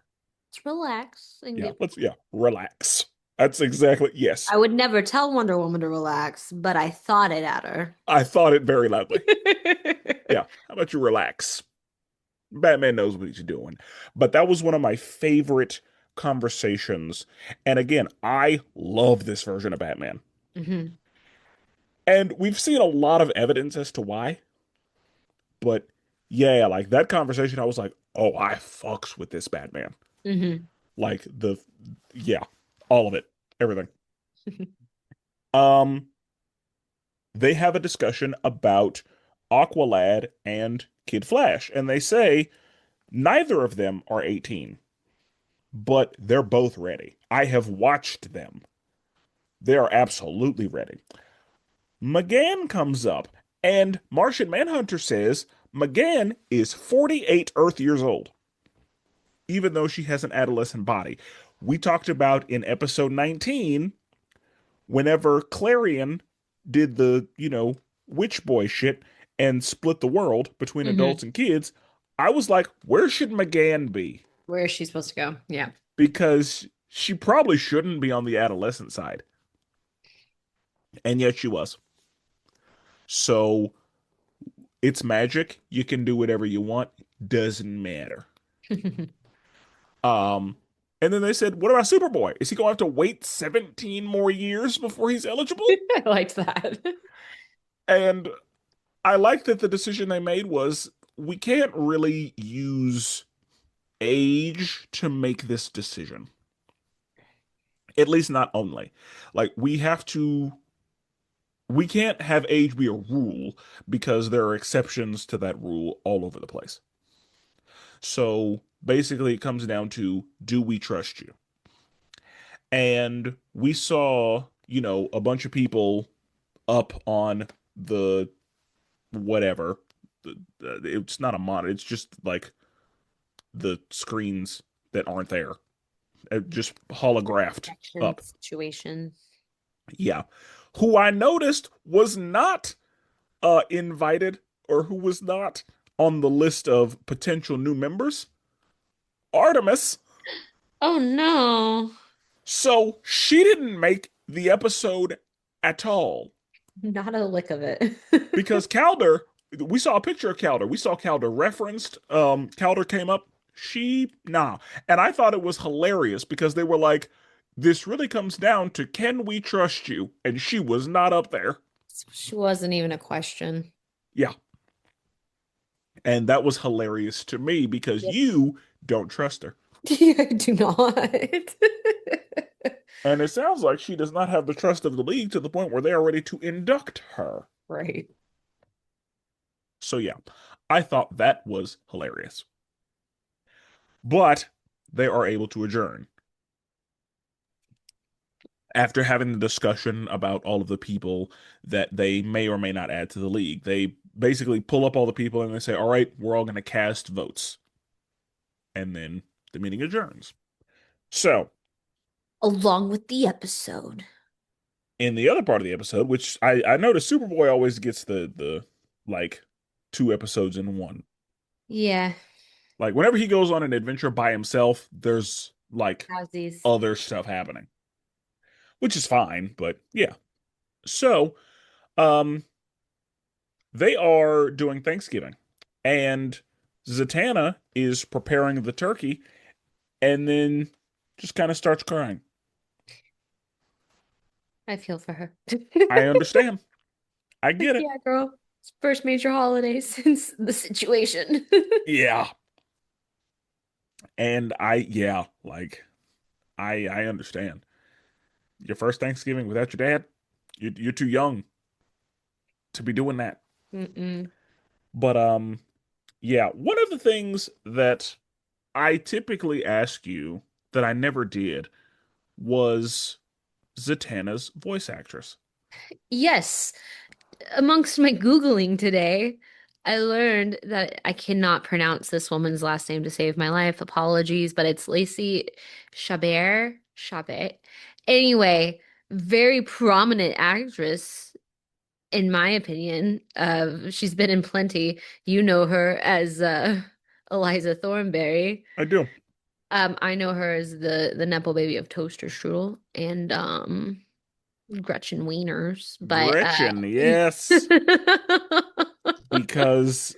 Let's relax and Yeah, get. relax. That's exactly, yes. I would never tell Wonder Woman to relax, but I thought it at her. I thought it very loudly. Yeah, how about you relax? Batman knows what he's doing. But that was one of my favorite conversations. And again, I love this version of Batman. Hmm. And we've seen a lot of evidence as to why. But yeah, like that conversation, I was like, oh, I fucks with this Batman. Hmm. Like yeah, all of it, everything. Um, they have a discussion about Aqualad and Kid Flash, and they say neither of them are 18, but they're both ready. I have watched them. They are absolutely ready. McGann comes up, and Martian Manhunter says McGann is 48 Earth years old, even though she has an adolescent body. We talked about in episode 19, whenever Clarion did the, witch boy shit and split the world between Hmm. adults and kids, I was like, where should McGann be? Where is she supposed to go? Yeah. Because she probably shouldn't be on the adolescent side. And yet she was. So it's magic. You can do whatever you want. Doesn't matter. Um, and then they said, what about Superboy? Is he going to have to wait 17 more years before he's eligible? I liked that. And I like that the decision they made was we can't really use age to make this decision. At least not only. Like we can't have age be a rule because there are exceptions to that rule all over the place. So basically it comes down to, do we trust you? And we saw, a bunch of people up on the whatever. It's not a monitor, it's just like the screens that aren't there, just holographed Action up. situation. Yeah. Who I noticed was not invited, or who was not on the list of potential new members, Artemis. Oh no. So she didn't make the episode at all Not a lick of it. because Calder, we saw a picture of Calder. We saw Calder referenced. Calder came up. She, nah. And I thought it was hilarious because they were like, this really comes down to, can we trust you? And she was not up there. She wasn't even a question. Yeah. And that was hilarious to me because Yep. you don't trust her. I do not. And it sounds like she does not have the trust of the league to the point where they are ready to induct her. Right. So, yeah, I thought that was hilarious. But they are able to adjourn. After having the discussion about all of the people that they may or may not add to the league, they basically pull up all the people and they say, all right, we're all going to cast votes. And then the meeting adjourns. So, Along with the episode. in the other part of the episode, which I noticed Superboy always gets the like two episodes in one. Yeah. Like whenever he goes on an adventure by himself, there's like How's these? other stuff happening, which is fine, but yeah. So, um they are doing Thanksgiving and Zatanna is preparing the turkey and then just kind of starts crying. I feel for her. I understand. I get it. Yeah, girl. It's first major holiday since the situation. Yeah. And yeah, like I understand. Your first Thanksgiving without your dad, you're too young to be doing that. Mm-mm. But yeah, one of the things that I typically ask you that I never did was Zatanna's voice actress. Yes. Amongst my Googling today, I learned that I cannot pronounce this woman's last name to save my life. Apologies, but it's Lacey Chabert. Chabert. Anyway, very prominent actress, in my opinion. She's been in plenty. You know her as Eliza Thornberry. I do. I know her as the Nepo baby of Toaster Strudel and Gretchen Wieners, but Gretchen, yes. Because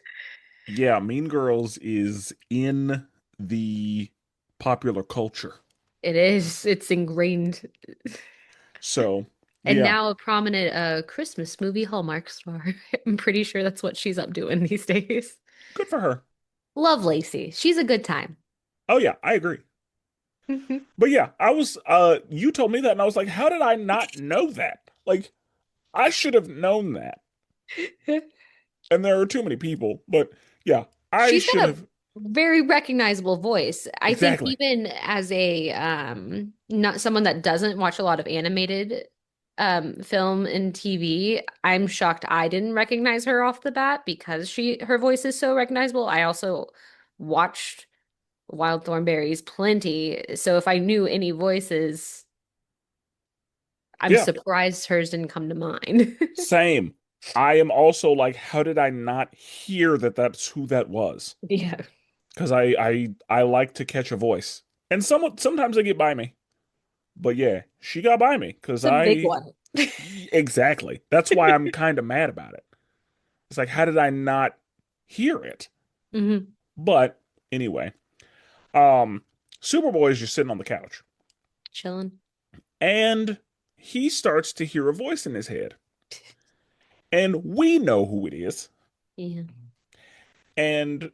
yeah, Mean Girls is in the popular culture. it is. It's ingrained. So, And yeah, now a prominent Christmas movie Hallmark star. I'm pretty sure that's what she's up doing these days. good for her. Love Lacey. She's a good time. Oh yeah, I agree. But yeah, I was you told me that and I was like, how did I not know that? Like I should have known that. And there are too many people, but yeah, I She's should got a have very recognizable voice. I think exactly. even as a not someone that doesn't watch a lot of animated film and TV, I'm shocked I didn't recognize her off the bat because her voice is so recognizable. I also watched Wild Thornberries plenty, so if I knew any voices, I'm Yeah, surprised hers didn't come to mind. same. I am also like, how did I not hear that that's who that was? Yeah, Because I like to catch a voice. And sometimes they get by me. But yeah, she got by me because it's a big I one. exactly. That's why I'm kind of mad about it. It's like, how did I not hear it? Hmm. But anyway, um, Superboy is just sitting on the couch Chilling. and he starts to hear a voice in his head. And we know who it is. Yeah. And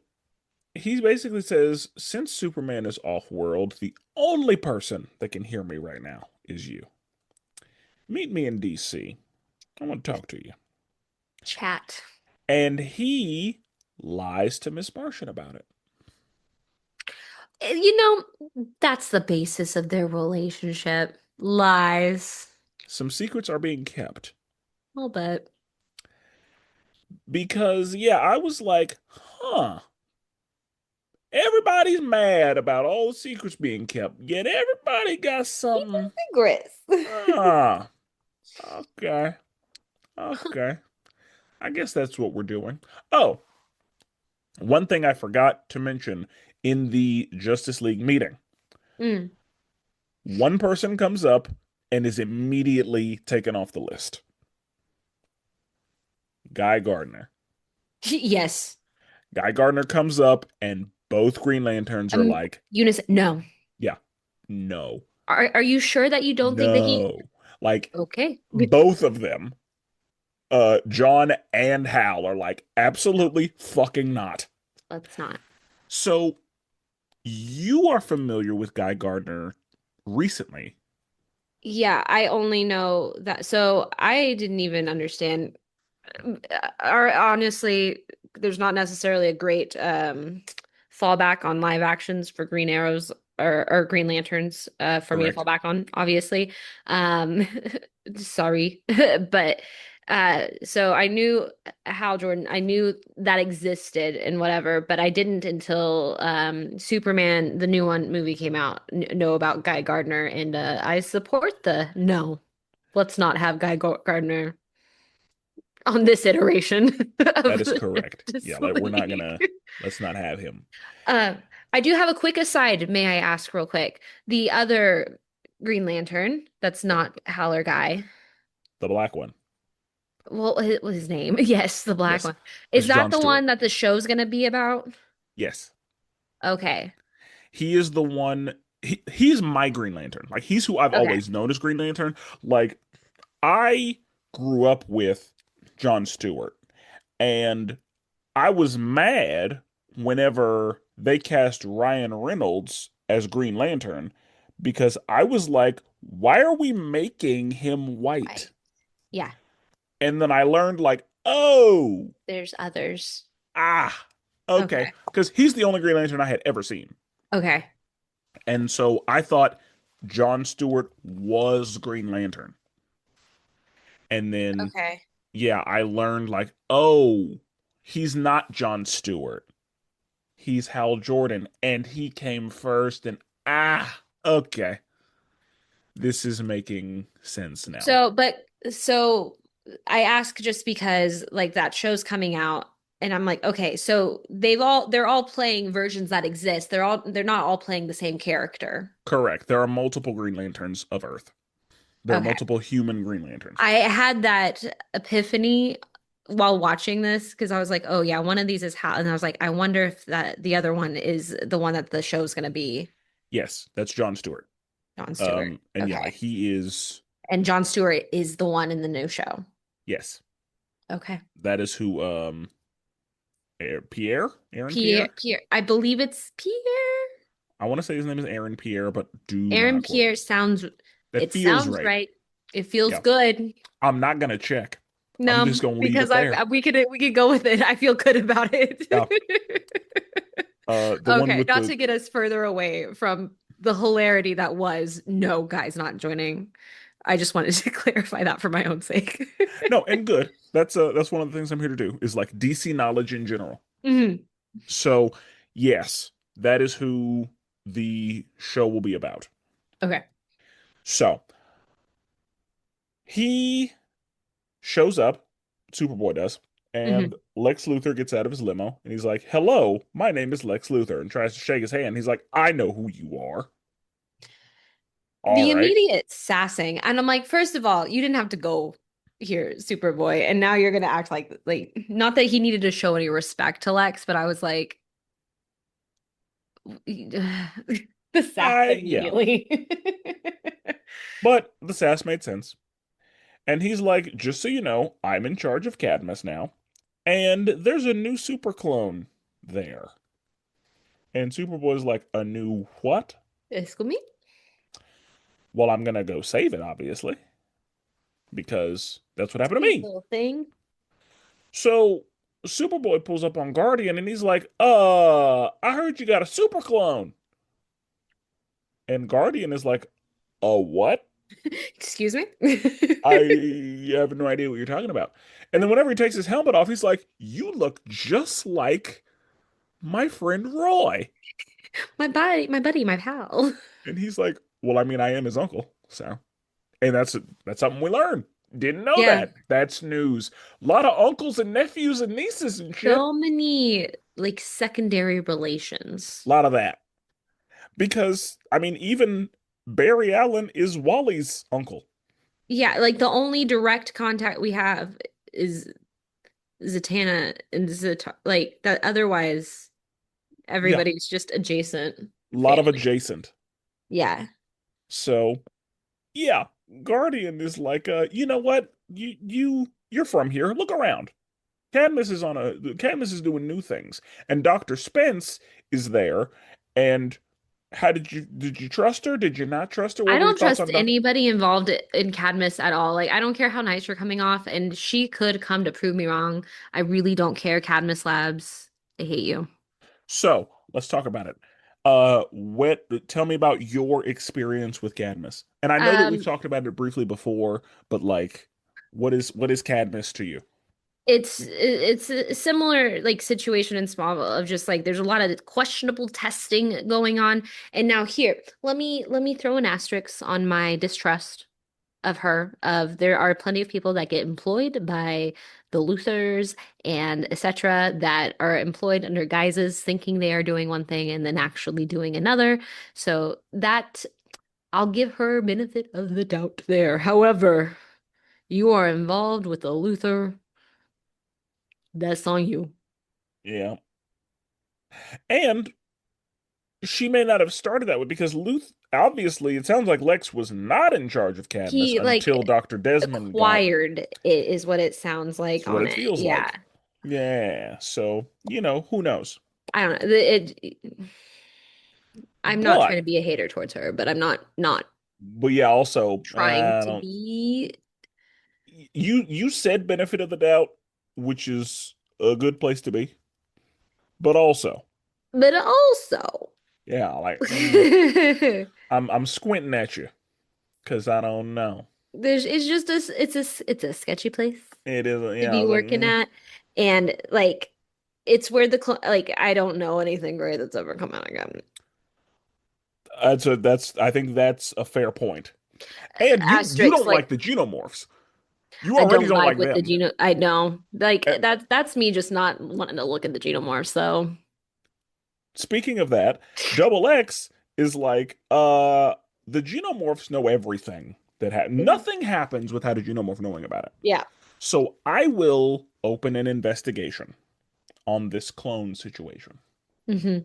he basically says, since Superman is off world, the only person that can hear me right now is you. Meet me in DC. I want to talk to you. Chat. And he lies to Miss Martian about it. You know, that's the basis of their relationship. Lies. Some secrets are being kept. A little bit. Because, yeah, I was like, huh, everybody's mad about all the secrets being kept, yet everybody got something. Secrets. Ah, okay, okay. I guess that's what we're doing. Oh, one thing I forgot to mention in the Justice League meeting. Mm. One person comes up and is immediately taken off the list. Guy Gardner. Yes. Guy Gardner comes up and both Green Lanterns are like, Eunice, no. yeah, no, Are you sure that you don't think that he no. Like okay. both of them John and Hal are like, No, absolutely fucking not. let's not. So you are familiar with Guy Gardner recently. Yeah, I only know that. So I didn't even understand. Or honestly, there's not necessarily a great fallback on live actions for Green Arrows or Green Lanterns for me to fall Correct. back on, obviously. Um, sorry, but so I knew Hal Jordan, I knew that existed and whatever, but I didn't until Superman, the new one movie came out, know about Guy Gardner, and I support the no. Let's not have Gardner on this iteration That of is the correct. Justice Yeah, like we're not League. gonna let's not have him. Uh, I do have a quick aside, may I ask real quick? The other Green Lantern, that's The, not Howler Guy. the black one. What was his name? Yes, the black Yes. one. That's Is that John the Stewart. one that the show's gonna be about? Yes. Okay. He is the one he's my Green Lantern. Like he's who I've Okay. always known as Green Lantern. Like I grew up with John Stewart and I was mad whenever they cast Ryan Reynolds as Green Lantern because I was like, why are we making him white? Right. Yeah, And then I learned like, oh, there's others. ah, okay. Okay. Because he's the only Green Lantern I had ever seen. Okay. And so I thought John Stewart was Green Lantern. And then, Okay. yeah, I learned like, oh, he's not John Stewart. He's Hal Jordan. And he came first. And okay. This is making sense now. So I ask just because like that show's coming out and I'm like, okay, so they're all playing versions that exist. They're not all playing the same character. Correct. There are multiple Green Lanterns of Earth. There are Okay. multiple human Green Lanterns. I had that epiphany while watching this because I was like, oh yeah, one of these is Hal, and I was like, I wonder if that the other one is the one that the show's gonna be Yes, that's John Stewart. John Stewart. And yeah, Okay. he is, And John Stewart is the one in the new show. yes, Okay. that is who, Pierre? Aaron Pierre, Pierre? Pierre, I believe it's Pierre. I want to say his name is Aaron Pierre, but do Aaron not quote Pierre me. sounds, That it feels sounds right. right. It feels Yeah. good. I'm not gonna check. I'm No, just gonna leave because it there. we could go with it. I feel good about it. Yeah. The one Okay, with not the to get us further away from the hilarity that was no guys not joining. I just wanted to clarify that for my own sake. no, and good. That's one of the things I'm here to do is like DC knowledge in general. Mhm. So, yes, that is who the show will be about. Okay. So, he shows up, Superboy does, and Hmm. Lex Luthor gets out of his limo and he's like, "Hello, my name is Lex Luthor," and tries to shake his hand. He's like, "I know who you are." All The right. immediate sassing, and I'm like, first of all, you didn't have to go here, Superboy, and now you're gonna act like not that he needed to show any respect to Lex, but I was like, the sass Yeah. immediately. But the sass made sense. And he's like, "Just so you know, I'm in charge of Cadmus now, and there's a new super clone there." And Superboy's like, "A new what?" Excuse me? "Well, I'm gonna go save it, obviously, because that's what happened to Cute me." little thing. So Superboy pulls up on Guardian and he's like, I heard you got a super clone." And Guardian is like, "A what?" Excuse me? "I have no idea what you're talking about." And then whenever he takes his helmet off, he's like, "You look just like my friend Roy." My buddy, my pal. And he's like, "Well, I mean, I am his uncle." So, and that's something we learned. Didn't know Yeah. that. That's news. A lot of uncles and nephews and nieces and shit. So many like secondary relations. A lot of that. Because, I mean, even Barry Allen is Wally's uncle. Yeah, like the only direct contact we have is Zatanna and like that otherwise Yeah, everybody's just adjacent a lot of family. adjacent. Yeah. So, yeah, Guardian is like, you know what? you're from here. Look around. Cadmus is doing new things, and Dr. Spence is there. And how did you trust her? Did you not trust her? I What were your don't thoughts trust on Dr.? anybody involved in Cadmus at all. Like, I don't care how nice you're coming off, and she could come to prove me wrong. I really don't care, Cadmus Labs. I hate you. So let's talk about it. What? Tell me about your experience with Cadmus. And I know that we've Um, talked about it briefly before, but like, what is Cadmus to you? it's a similar like situation in Smallville of just like there's a lot of questionable testing going on. And now here, let me throw an asterisk on my distrust of her. Of there are plenty of people that get employed by the Luthers and etc. that are employed under guises thinking they are doing one thing and then actually doing another. So that I'll give her benefit of the doubt there. However, you are involved with a Luther, that's on you. Yeah. And she may not have started that way because Luth obviously it sounds like Lex was not in charge of Cadmus He like until Dr. Desmond got acquired it is what it sounds it's like what on it it. feels Yeah. like. Yeah. So, who knows? I don't know. I'm not trying But to be a hater towards her, but I'm not but yeah, also trying I to don't be. you said benefit of the doubt, which is a good place to be. But also, But also, yeah, like I'm squinting at you because I don't know. it's just it's a sketchy place It is, to I be was like, working at, and like it's where like I don't know anything great that's ever come out again. I think that's a fair point. And you Asterisks, don't like like the xenomorphs. You I already don't don't like like with the them. geno. I know, like Uh, that's me just not wanting to look at the xenomorphs. So Speaking of that, Double X is like, the xenomorphs know everything nothing happens without a xenomorph knowing about it. yeah. So I will open an investigation on this clone situation. Hmm.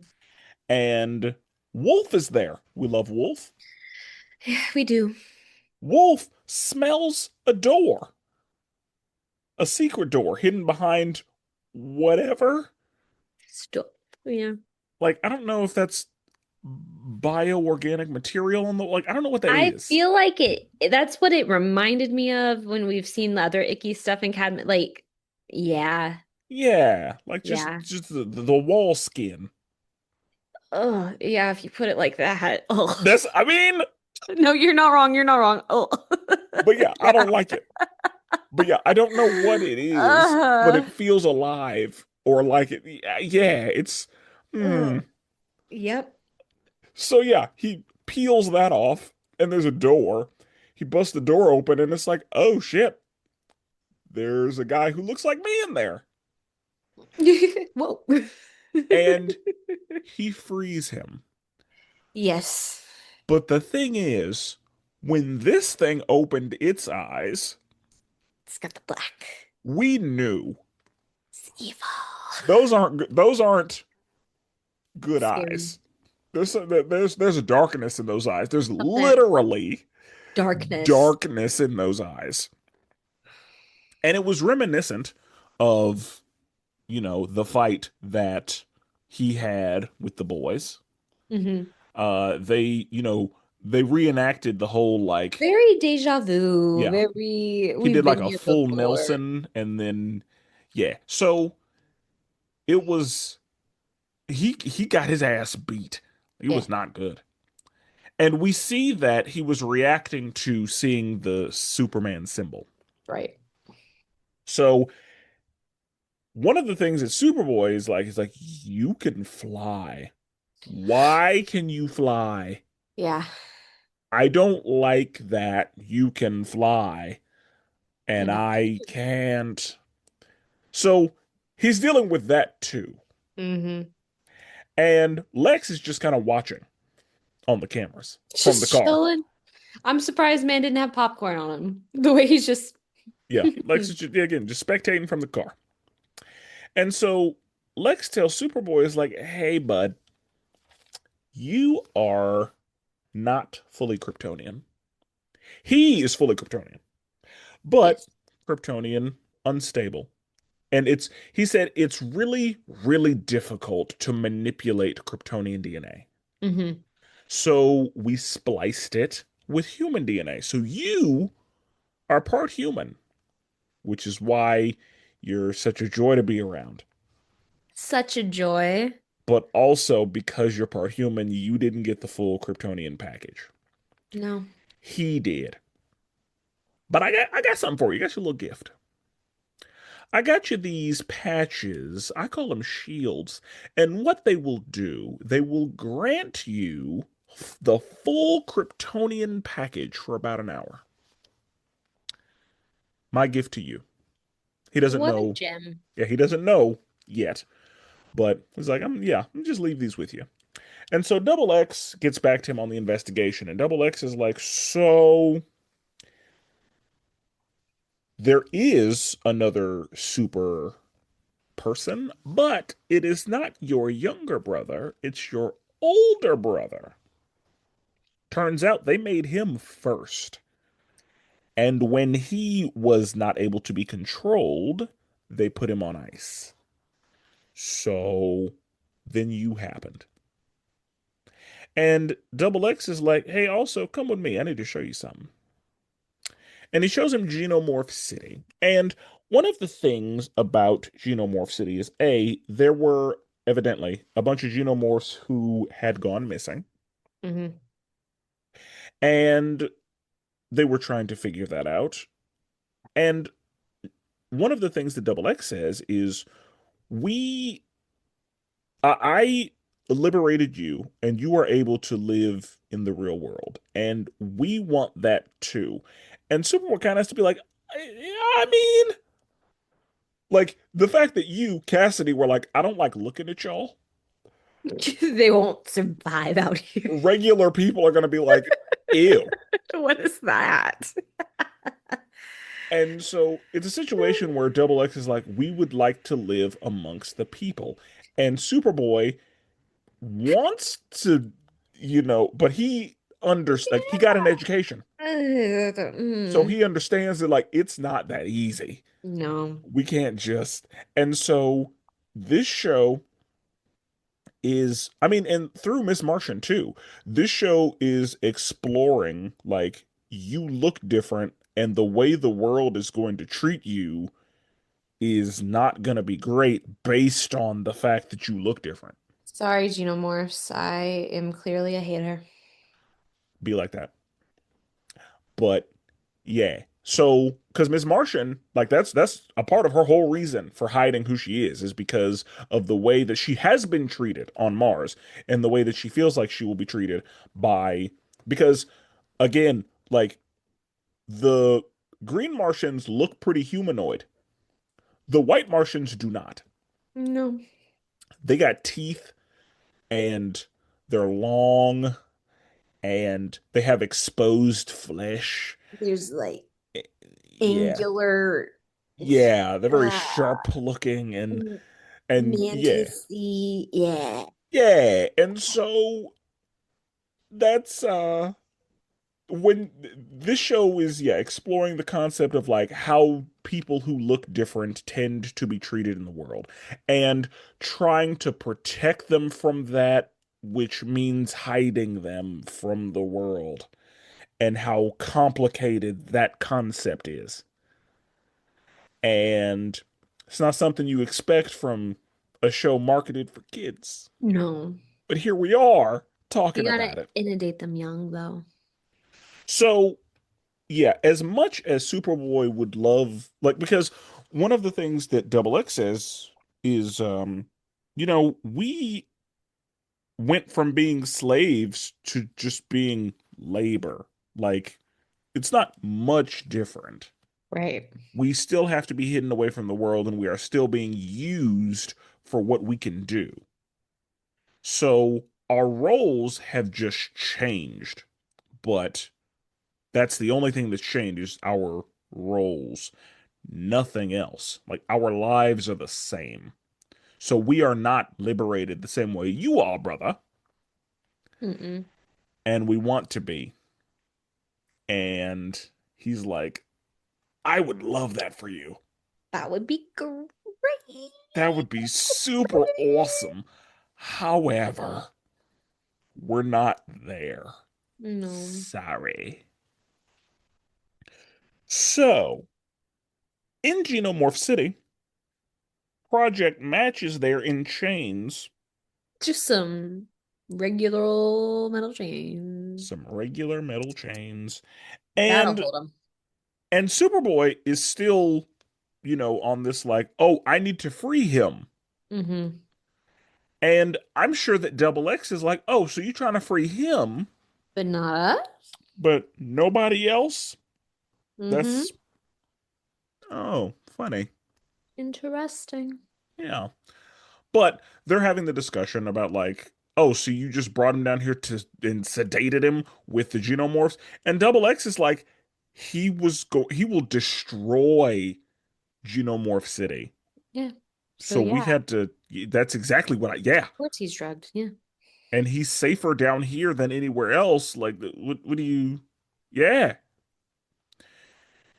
And Wolf is there. We love Wolf. Yeah, we do. Wolf smells a door, a secret door hidden behind whatever. Stop. Yeah. Like, I don't know if that's bioorganic material on the, like, I don't know what that I is. feel like that's what it reminded me of when we've seen the other icky stuff in Cadman. Like, yeah, Yeah, like yeah. just the wall skin. Oh, yeah, if you put it like that. Oh. I mean, No, you're not wrong. You're not wrong. Oh. but yeah, I Yeah. don't like it. But yeah, I don't know what it is, but Uh, it feels alive or like it. Yeah, it's. Hmm. uh, yep. So yeah, he peels that off, and there's a door. He busts the door open, and it's like, oh shit, there's a guy who looks like me in there, Whoa. and he frees him. Yes. But the thing is, when this thing opened its eyes, It's got the black. we knew It's evil. those aren't good Scary. eyes. There's a darkness in those eyes. There's Something. literally Darkness. darkness in those eyes. And it was reminiscent of, the fight that he had with the boys. Hmm. They reenacted the whole like, Very deja vu. yeah, Very, he we've did like been a here full before. Nelson and then yeah. So it was he got his ass beat. He Yeah, was not good. And we see that he was reacting to seeing the Superman symbol. right. So one of the things that Superboy is like, you can fly. Why can you fly? Yeah. I don't like that you can fly and And I, I can't. So he's dealing with that too. hmm And Lex is just kind of watching on the cameras from the Just car. chilling. I'm surprised man didn't have popcorn on him. The way he's just Yeah, Lex is just, again just spectating from the car. And so Lex tells Superboy is like, "Hey, bud, you are not fully Kryptonian. He is fully Kryptonian, but Yes. Kryptonian. unstable. And he said it's really, really difficult to manipulate Kryptonian DNA. Hmm. So we spliced it with human DNA. So you are part human, which is why you're such a joy to be around. Such a joy. But also because you're part human, you didn't get the full Kryptonian package. No. He did. But I got something for you. I got you a little gift. I got you these patches. I call them shields. And what they will do, they will grant you the full Kryptonian package for about an hour. My gift to you. He doesn't What a know. gem. Yeah, he doesn't know yet. But he's like, I'm just leave these with you. And so Double X gets back to him on the investigation, and Double X is like, so there is another super person, but it is not your younger brother, it's your older brother. Turns out they made him first. And when he was not able to be controlled, they put him on ice. So then you happened. And Double X is like, hey, also come with me. I need to show you something. And he shows him Genomorph City. And one of the things about Genomorph City is there were evidently a bunch of Genomorphs who had gone missing, Hmm. and they were trying to figure that out. And one of the things that Double X says is, we, I liberated you, and you are able to live in the real world, and we want that too. And Superboy kind of has to be like, I mean, like the fact that you, Cassidy, were like, I don't like looking at y'all. They won't survive out here. Regular people are gonna be like, ew. What is that? And so it's a situation where Double X is like, we would like to live amongst the people. And Superboy wants to, but like he got an education. So Mm. he understands that like it's not that easy. No. We can't just. And so this show is, I mean, and through Miss Martian too, this show is exploring like you look different, and the way the world is going to treat you is not going to be great based on the fact that you look different. Sorry, Xenomorphs. I am clearly a hater. Be like that. But yeah. So, because Miss Martian, like that's a part of her whole reason for hiding who she is because of the way that she has been treated on Mars and the way that she feels like she will be treated by, because again, like the green Martians look pretty humanoid. The white Martians do not. No. They got teeth, and they're long, and they have exposed flesh. There's like Yeah. angular, Yeah, they're very uh, sharp looking, and yeah. mantis-y. Yeah. Yeah. And so that's when this show is, yeah, exploring the concept of like how people who look different tend to be treated in the world, and trying to protect them from that, which means hiding them from the world, and how complicated that concept is. And it's not something you expect from a show marketed for kids. No. But here we are You talking gotta about it. inundate them young, though. So, yeah, as much as Superboy would love, like, because one of the things that Double X says is, we went from being slaves to just being labor. Like, it's not much different. Right. We still have to be hidden away from the world, and we are still being used for what we can do. So our roles have just changed, but that's the only thing that's changed is our roles, nothing else. Like our lives are the same. So we are not liberated the same way you are, brother, Mm-mm. and we want to be. And he's like, I would love that for you. That would be great. That would be super awesome. However, we're not there. No. Sorry. So, in Genomorph City, Project Match is there in chains, Just some regular old metal chains. some regular metal chains, That'll and hold them. Superboy is still, on this like, oh, I need to free him. Mm-hmm. And I'm sure that Double X is like, oh, so you're trying to free him, But not us? but nobody else? Mm-hmm. That's, oh, funny. Interesting. Yeah. But they're having the discussion about like, oh, so you just brought him down here to and sedated him with the xenomorphs, and Double X is like, he will destroy Xenomorph City. Yeah. So So we yeah, had to. That's exactly what yeah. of course he's drugged. Yeah. And he's safer down here than anywhere else. Like, what do you? Yeah.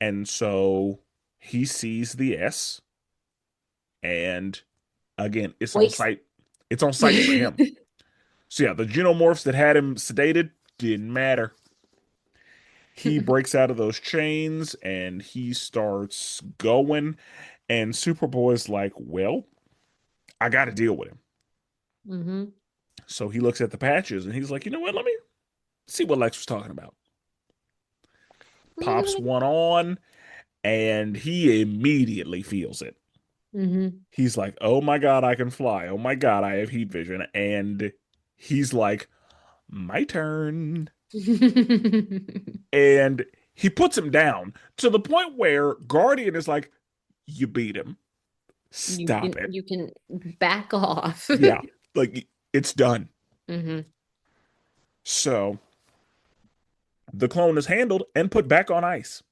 And so he sees the S, and again, it's on Wakes. site. It's on site for him. So yeah, the xenomorphs that had him sedated didn't matter. He breaks out of those chains and he starts going. And Superboy's like, well, I got to deal with him. Mm-hmm. So he looks at the patches and he's like, you know what? Let me see what Lex was talking about. Pops one on and he immediately feels it. Mm-hmm. He's like, oh my God, I can fly. Oh my God, I have heat vision. And he's like, my turn. And he puts him down to the point where Guardian is like, you beat him. Stop it. You can back off. Yeah, like it's done. Mm-hmm. So the clone is handled and put back on ice.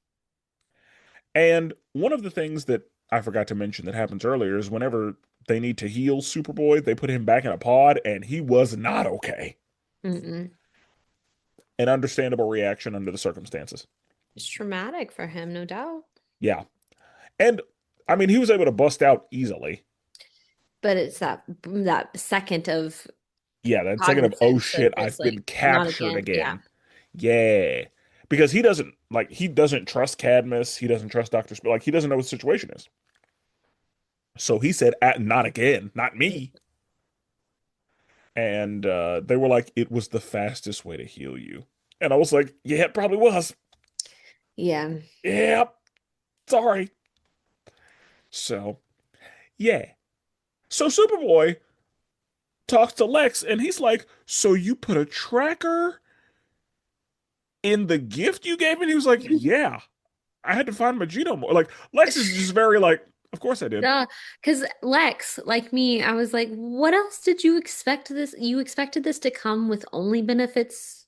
And one of the things that I forgot to mention that happens earlier is whenever they need to heal Superboy, they put him back in a pod, and he was not okay. Mm-mm. An understandable reaction under the circumstances. It's traumatic for him, no doubt. Yeah. And I mean, he was able to bust out easily. But it's that second of Yeah, that second of, oh cognizance of shit, just I've like been not captured again. Yeah. again. Yeah. Because he doesn't trust Cadmus. He doesn't trust Dr. Like, he doesn't know what the situation is. So he said, not again, not me. And they were like, it was the fastest way to heal you. And I was like, yeah, it probably was. Yeah. Yeah, sorry. So, yeah. So Superboy talks to Lex and he's like, so you put a tracker in the gift you gave me? And he was like, yeah, I had to find my genome. Like, Lex is just very like, of course I did. Duh. Because Lex, like me, I was like, what else did you expect this? You expected this to come with only benefits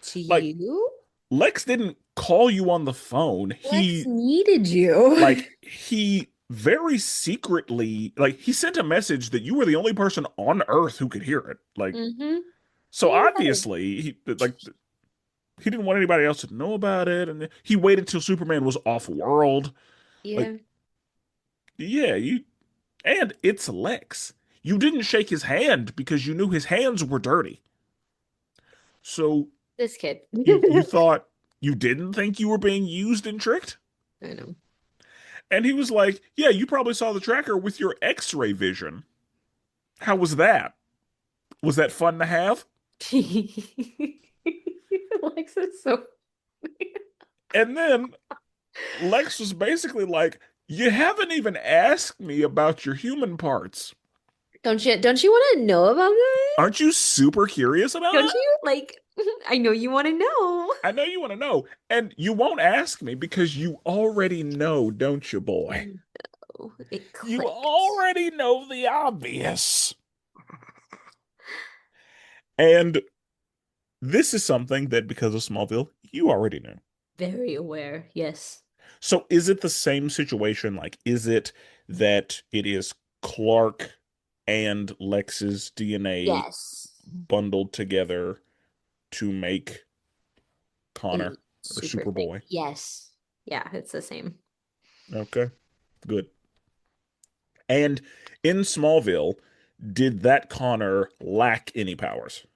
to Like, you? Lex didn't call you on the phone. Lex needed you. He very secretly, like, he sent a message that you were the only person on Earth who could hear it. Like, Mm-hmm. so He had it. obviously, he didn't want anybody else to know about it. And he waited till Superman was off world. Like, Yeah. yeah, and it's Lex. You didn't shake his hand because you knew his hands were dirty. So This kid. you thought you didn't think you were being used and tricked? I know. And he was like, yeah, you probably saw the tracker with your X-ray vision. How was that? Was that fun to have? Lex is so And then Lex was basically like, you haven't even asked me about your human parts. Don't you want to know about that? Aren't you super curious about Don't that? you like I know you want to know. I know you want to know. And you won't ask me because you already know, don't you, I boy? know. It You clicked. already know the obvious. And this is something that because of Smallville, you already knew. Very aware. Yes. So is it the same situation? Like, is it that it is Clark and Lex's DNA Yes. bundled together to make A Connor or super thing. Superboy? Yes. Yeah, it's the same. Okay. Good. And in Smallville, did that Connor lack any powers?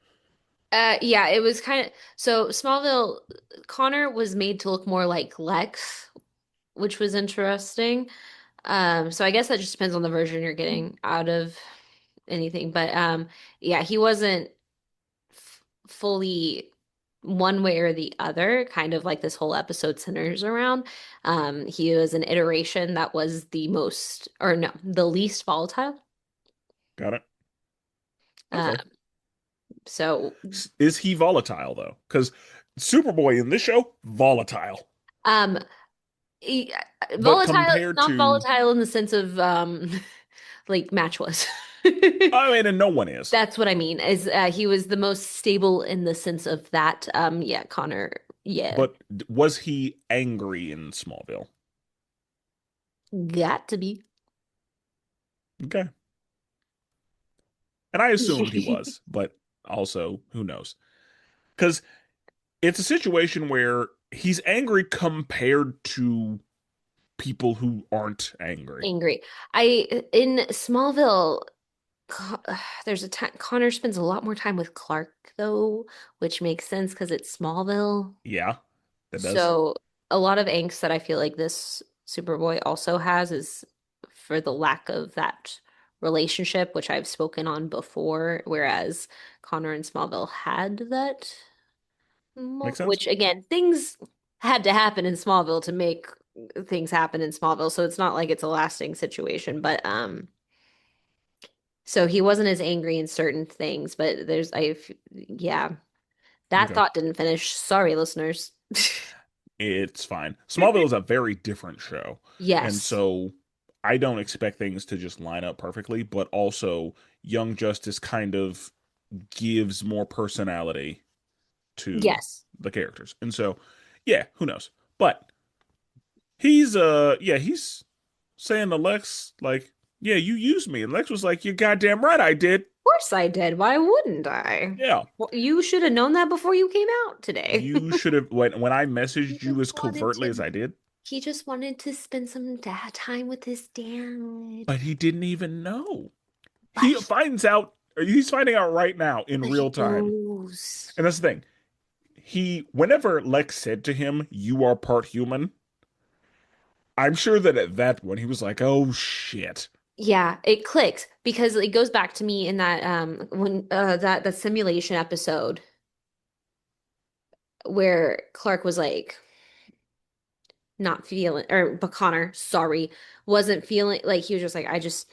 Yeah, it was kind of so Smallville, Connor was made to look more like Lex, which was interesting. So I guess that just depends on the version you're getting out of anything. But yeah, he wasn't f fully one way or the other, kind of like this whole episode centers around. He was an iteration that was the most, or no, the least volatile. Got it. Uh, Okay. so Is he volatile though? Because Superboy in this show, volatile. um he- But volatile, compared not to, volatile in the sense of like matchless. I mean, and no one is. That's what I mean. Is he was the most stable in the sense of that. Yeah, Connor. Yeah, But was he angry in Smallville? got to be. Okay. And I assumed he was, but also, who knows? Because it's a situation where he's angry compared to people who aren't angry. Angry. I in Smallville, Co- there's a time Connor spends a lot more time with Clark though, which makes sense because it's Smallville. Yeah, that does. So a lot of angst that I feel like this Superboy also has is for the lack of that relationship, which I've spoken on before, whereas Connor and Smallville had that, Make sense? which again, things had to happen in Smallville to make things happen in Smallville, so it's not like it's a lasting situation, but so he wasn't as angry in certain things, but yeah, that Okay. thought didn't finish. Sorry, listeners. It's fine. Smallville is a very different show. And Yes. so I don't expect things to just line up perfectly, but also Young Justice kind of gives more personality to Yes. the characters. And so, yeah, who knows? But he's saying to Lex, like, yeah, you used me. And Lex was like, you're goddamn right I did. Of course I did. Why wouldn't I? Yeah. Well, you should have known that before you came out today. You should have when I He messaged you just as wanted covertly as to I did, he just wanted to spend some time with his dad. but he didn't even know. He But finds out, or he's finding out right now in he real time. knows. And that's the thing. Whenever Lex said to him, "You are part human," I'm sure that at that one he was like, "Oh shit." Yeah, it clicks because it goes back to me in that when that simulation episode where Clark was like not feeling or but Connor, sorry, wasn't feeling like he was just like I just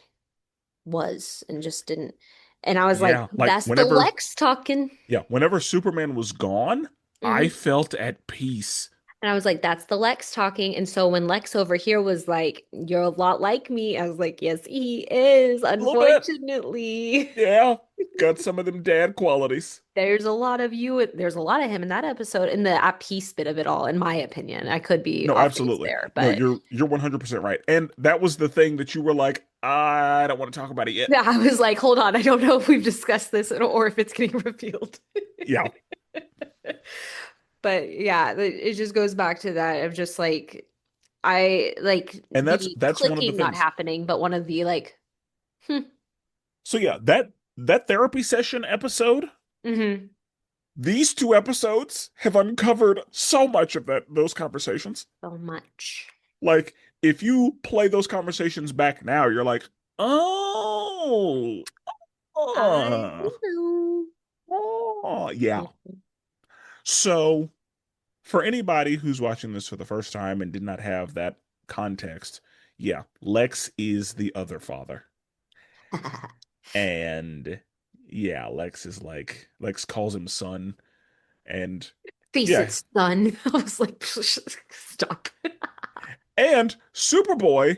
was and just didn't. And I was like, Yeah, like that's the Lex talking. whenever Superman was gone, I Hmm. felt at peace. And I was like, that's the Lex talking. And so when Lex over here was like, you're a lot like me, I was like, yes, he is, A little bit. unfortunately. Yeah, got some of them dad qualities. There's a lot of you, there's a lot of him in that episode, in the at peace bit of it all, in my opinion. I could be No, off base absolutely. there, No, but you're 100% right. And that was the thing that you were like, I don't want to talk about it yet. yeah, I was like, hold on, I don't know if we've discussed this or if it's getting revealed. Yeah. But yeah, it just goes back to that of just like I like And that's the that's one of the clicking not things. happening, but one of the like, hmm, So yeah, that therapy session episode, hmm, these two episodes have uncovered so much of those conversations. so much. Like if you play those conversations back now, you're like, "Oh, I oh, know. oh, yeah." Mhm. So for anybody who's watching this for the first time and did not have that context, yeah, Lex is the other father. And yeah, Lex calls him son. And Face yeah, it, son. I was like, stop. and Superboy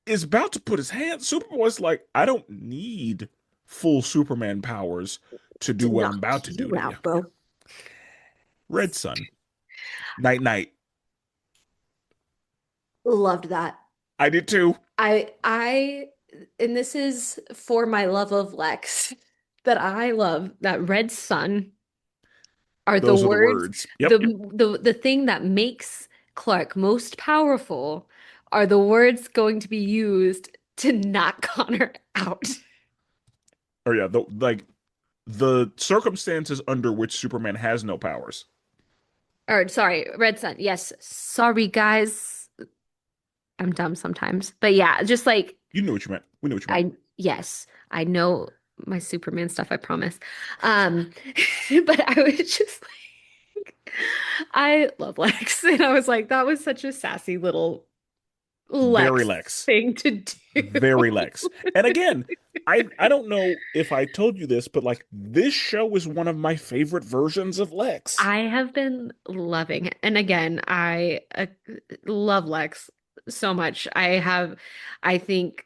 is about to put his hand. Superboy's like, I don't need full Superman powers to do To what I'm knock about to do you to you. out, bro. Red Sun. Night night. Loved that. I did too. I, and this is for my love of Lex that I love that red sun are the Those are the words, words. the Yep. the thing that makes Clark most powerful, are the words going to be used to knock Connor out? Or yeah, the circumstances under which Superman has no powers. Or sorry, Red Sun. Yes. Sorry, guys. I'm dumb sometimes. But yeah, just like You knew what you meant. We knew what you meant. yes, I know my Superman stuff, I promise. Um, but I was just like, I love Lex. And I was like, that was such a sassy little Very Lex Lex. thing to Very do. Lex. And again, I don't know if I told you this, but like this show is one of my favorite versions of Lex. I have been loving it. And again, I love Lex so much. I think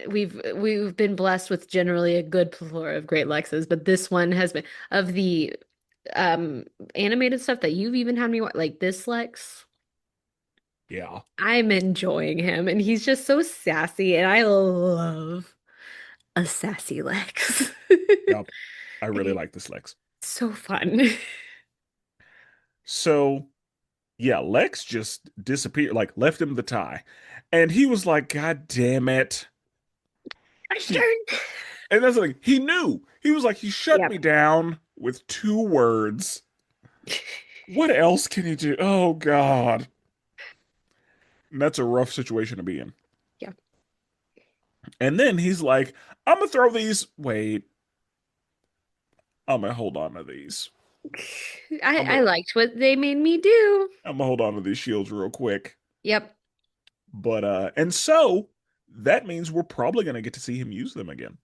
we've been blessed with generally a good plethora of great Lexes, but this one has been of the um animated stuff that you've even had me watch, like this Lex. Yeah. I'm enjoying him, and he's just so sassy, and I love a sassy Lex. Yep. I really It's like this Lex. so fun. So yeah, Lex just disappeared, like left him the tie. And he was like, God damn it. Gosh He darn. and that's like he knew. He was like, he shut me Yep. down with 2 words. What else can he do? Oh God. And that's a rough situation to be in. Yeah. And then he's like, I'm gonna throw these. Wait, I'm gonna hold on to these. I'm I gonna liked what they made me do. I'm gonna hold on to these shields real quick. Yep. But and so that means we're probably gonna get to see him use them again.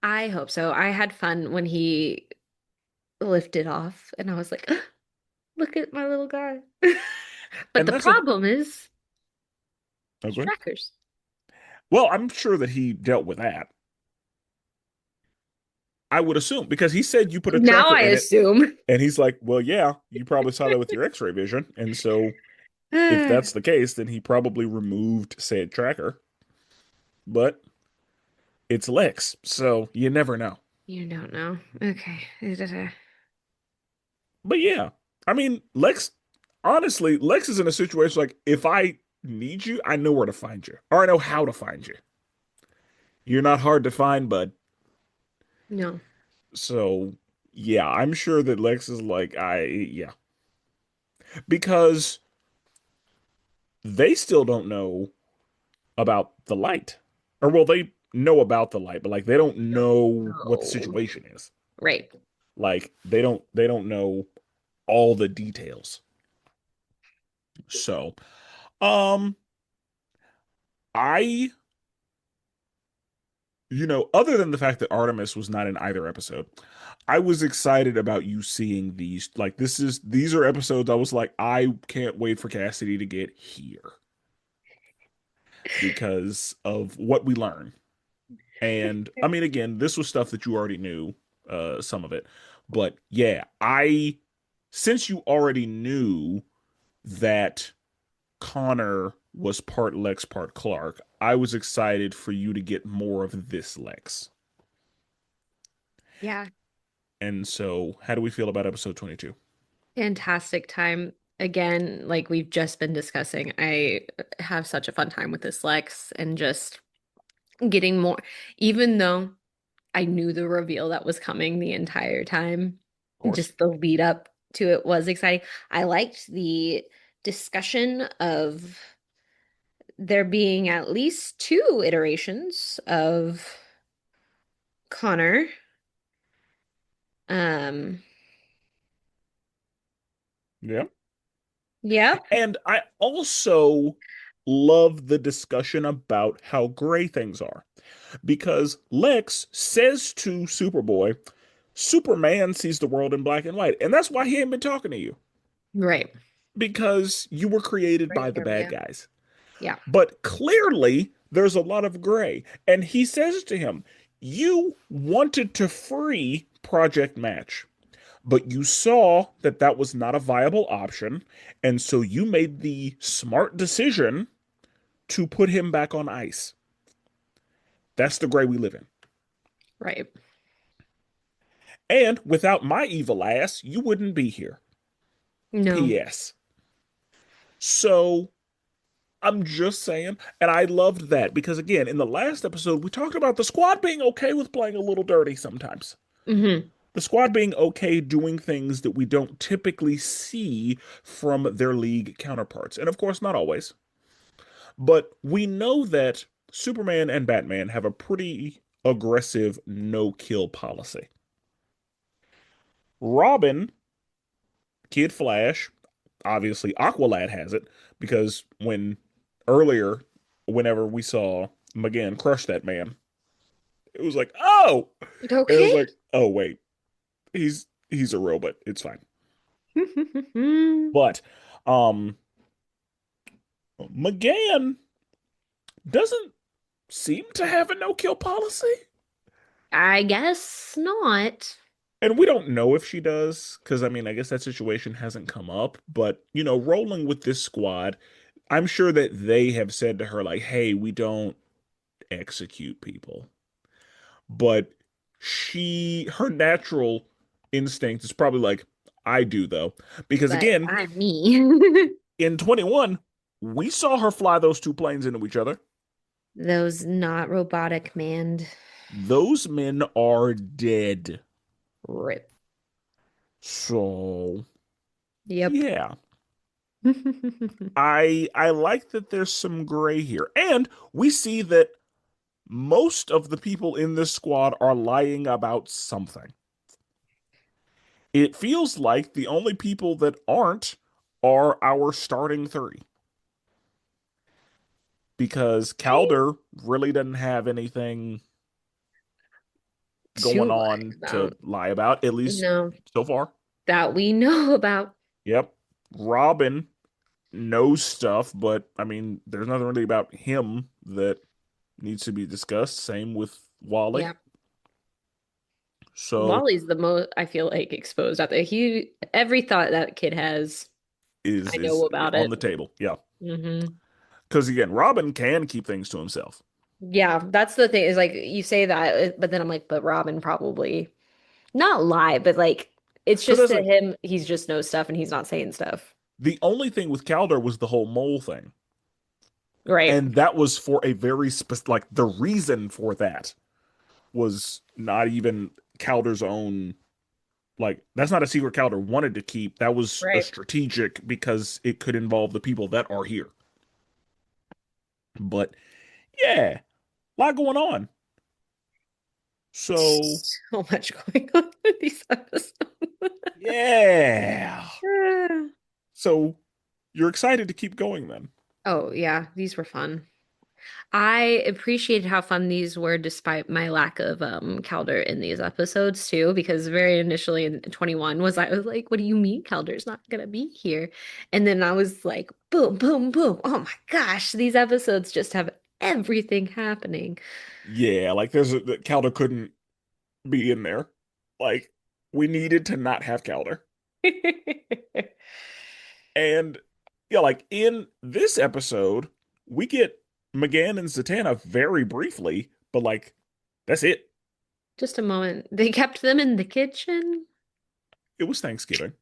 I hope so. I had fun when he lifted off, and I was like, look at my little guy. But And the that's a problem is okay. trackers. Well, I'm sure that he dealt with that. I would assume because he said you put a Now tracker I in it, assume. and he's like, well, yeah, you probably saw that with your X-ray vision, and so if that's the case, then he probably removed said tracker. But it's Lex, so you never know. You don't know. Okay. But yeah, I mean, Lex, honestly, Lex is in a situation like if I need you, I know where to find you, or I know how to find you. You're not hard to find, bud. No. So yeah, I'm sure that Lex is like, yeah, because they still don't know about the light. Or well, they know about the light, but like they don't know what the No. situation is. Right. Like they don't know all the details. So, um I other than the fact that Artemis was not in either episode, I was excited about you seeing these. Like these are episodes I was like I can't wait for Cassidy to get here because of what we learn. And I mean, again, this was stuff that you already knew, some of it. But yeah, since you already knew that Connor was part Lex, part Clark, I was excited for you to get more of this Lex. Yeah. And so, how do we feel about episode 22? Fantastic time. Again, like we've just been discussing, I have such a fun time with this Lex and just getting more, even though I knew the reveal that was coming the entire time, Of course. just the lead up to it was exciting. I liked the discussion of there being at least two iterations of Connor. Um, Yeah. yep, And I also love the discussion about how gray things are. Because Lex says to Superboy, Superman sees the world in black and white. And that's why he ain't been talking to you. right. Because you were created Gray by the bad area. guys. Yeah, But clearly, there's a lot of gray. And he says to him, you wanted to free Project Match, but you saw that that was not a viable option. And so you made the smart decision to put him back on ice. That's the gray we live in. right. And without my evil ass, you wouldn't be here. No. P.S. So I'm just saying. And I loved that because, again, in the last episode, we talked about the squad being okay with playing a little dirty sometimes. Hmm. The squad being okay doing things that we don't typically see from their league counterparts. And of course, not always. But we know that Superman and Batman have a pretty aggressive no-kill policy. Robin, Kid Flash, obviously Aqualad has it because earlier, whenever we saw McGann crush that man, it was like, oh, and it was Okay. like, oh wait, he's a robot. It's fine. But um McGann doesn't seem to have a no-kill policy. I guess not. And we don't know if she does, because I mean, I guess that situation hasn't come up. But, rolling with this squad, I'm sure that they have said to her, like, hey, we don't execute people. But her natural instinct is probably like, I do, though. Because But again, I'm me. in 21, we saw her fly those two planes into each other. Those not robotic manned. Those men are dead. Rip. So, Yep. yeah. I like that there's some gray here. And we see that most of the people in this squad are lying about something. It feels like the only people that aren't are our starting three. Because Calder really doesn't have anything To going lie on to about. lie about, at least No, so far. that we know about. Yep. Robin knows stuff, but I mean, there's nothing really about him that needs to be discussed. Same with Wally. Yeah. So Wally's the most, I feel like, exposed out there. Every thought that kid has, is I know is about on it. the table. Yeah. Hmm. Because again, Robin can keep things to himself. Yeah, that's the thing is like you say that, but then I'm like, but Robin probably not lie, but like it's Because just that's to like him, he's just knows stuff and he's not saying stuff. the only thing with Calder was the whole mole thing. Right. And that was for a very specific, like the reason for that was not even Calder's own, like, that's not a secret Calder wanted to keep. That was a Right. strategic because it could involve the people that are here. But yeah, a lot going on. So So much going on in these episodes. yeah. So you're excited to keep going then. Oh, yeah, these were fun. I appreciated how fun these were despite my lack of Calder in these episodes too, because very initially in 21 I was like, what do you mean Calder's not gonna be here? And then I was like, boom, boom, boom. Oh my gosh, these episodes just have everything happening. Yeah, like Calder couldn't be in there. Like we needed to not have Calder. And yeah, like in this episode, we get McGann and Zatanna very briefly, but like that's it. Just a moment. They kept them in the kitchen. It was Thanksgiving.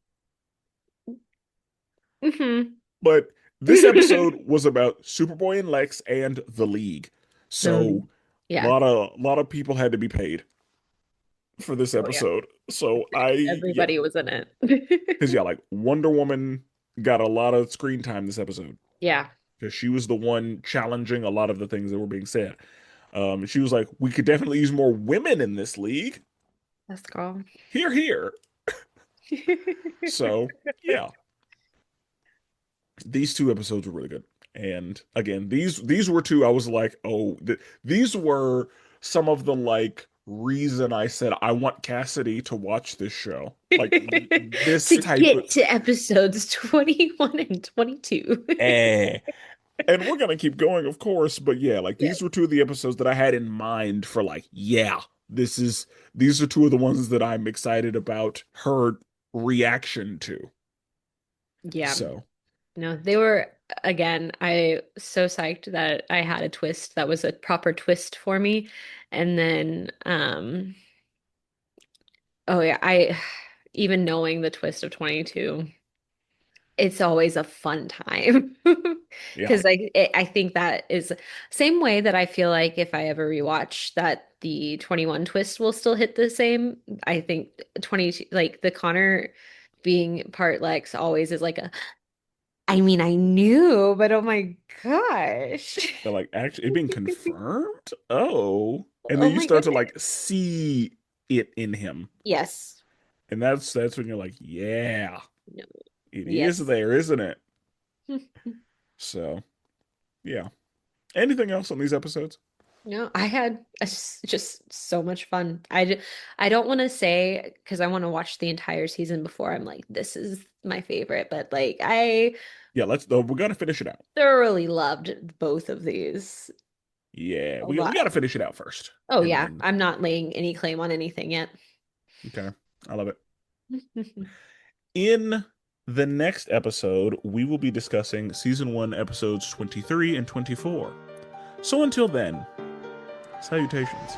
Hmm. But this episode was about Superboy and Lex and the League. No. So Yeah. a lot of people had to be paid for this Oh yeah. episode. So yeah. Everybody was in it. Because yeah, like Wonder Woman got a lot of screen time this episode. Yeah. Because she was the one challenging a lot of the things that were being said. She was like, we could definitely use more women in this league. Let's go. Here, here. So, yeah, these two episodes were really good. And again, these were two I was like, oh, these were some of the like reason I said I want Cassidy to watch this show. Like this To type of get to episodes 21 and 22. eh. And we're gonna keep going, of course, but yeah, like Yeah. these were two of the episodes that I had in mind for like, yeah, these are two of the ones that I'm excited about her reaction to. Yeah. So No, they were again, I so psyched that I had a twist that was a proper twist for me. And then oh yeah, I even knowing the twist of 22, it's always a fun time. Yeah. Because I think that is same way that I feel like if I ever rewatch that the 21 twist will still hit the same. I think 20 like the Connor being part Lex always is like a I mean I knew, but oh my gosh. They're like, actually, it being confirmed? Oh. And then Oh you my start to goodness. like see it in him. Yes. And that's when you're like, yeah, No. it is Yes. there, isn't it? So, yeah. Anything else on these episodes? No, I had just so much fun. I don't want to say because I want to watch the entire season before I'm like, this is my favorite, but like I Yeah, we gotta finish it out. thoroughly loved both of these Yeah, a we lot. gotta finish it out first. Oh And yeah, then, I'm not laying any claim on anything yet. okay, I love it. In the next episode, we will be discussing season 1, episodes 23 and 24. So until then, salutations.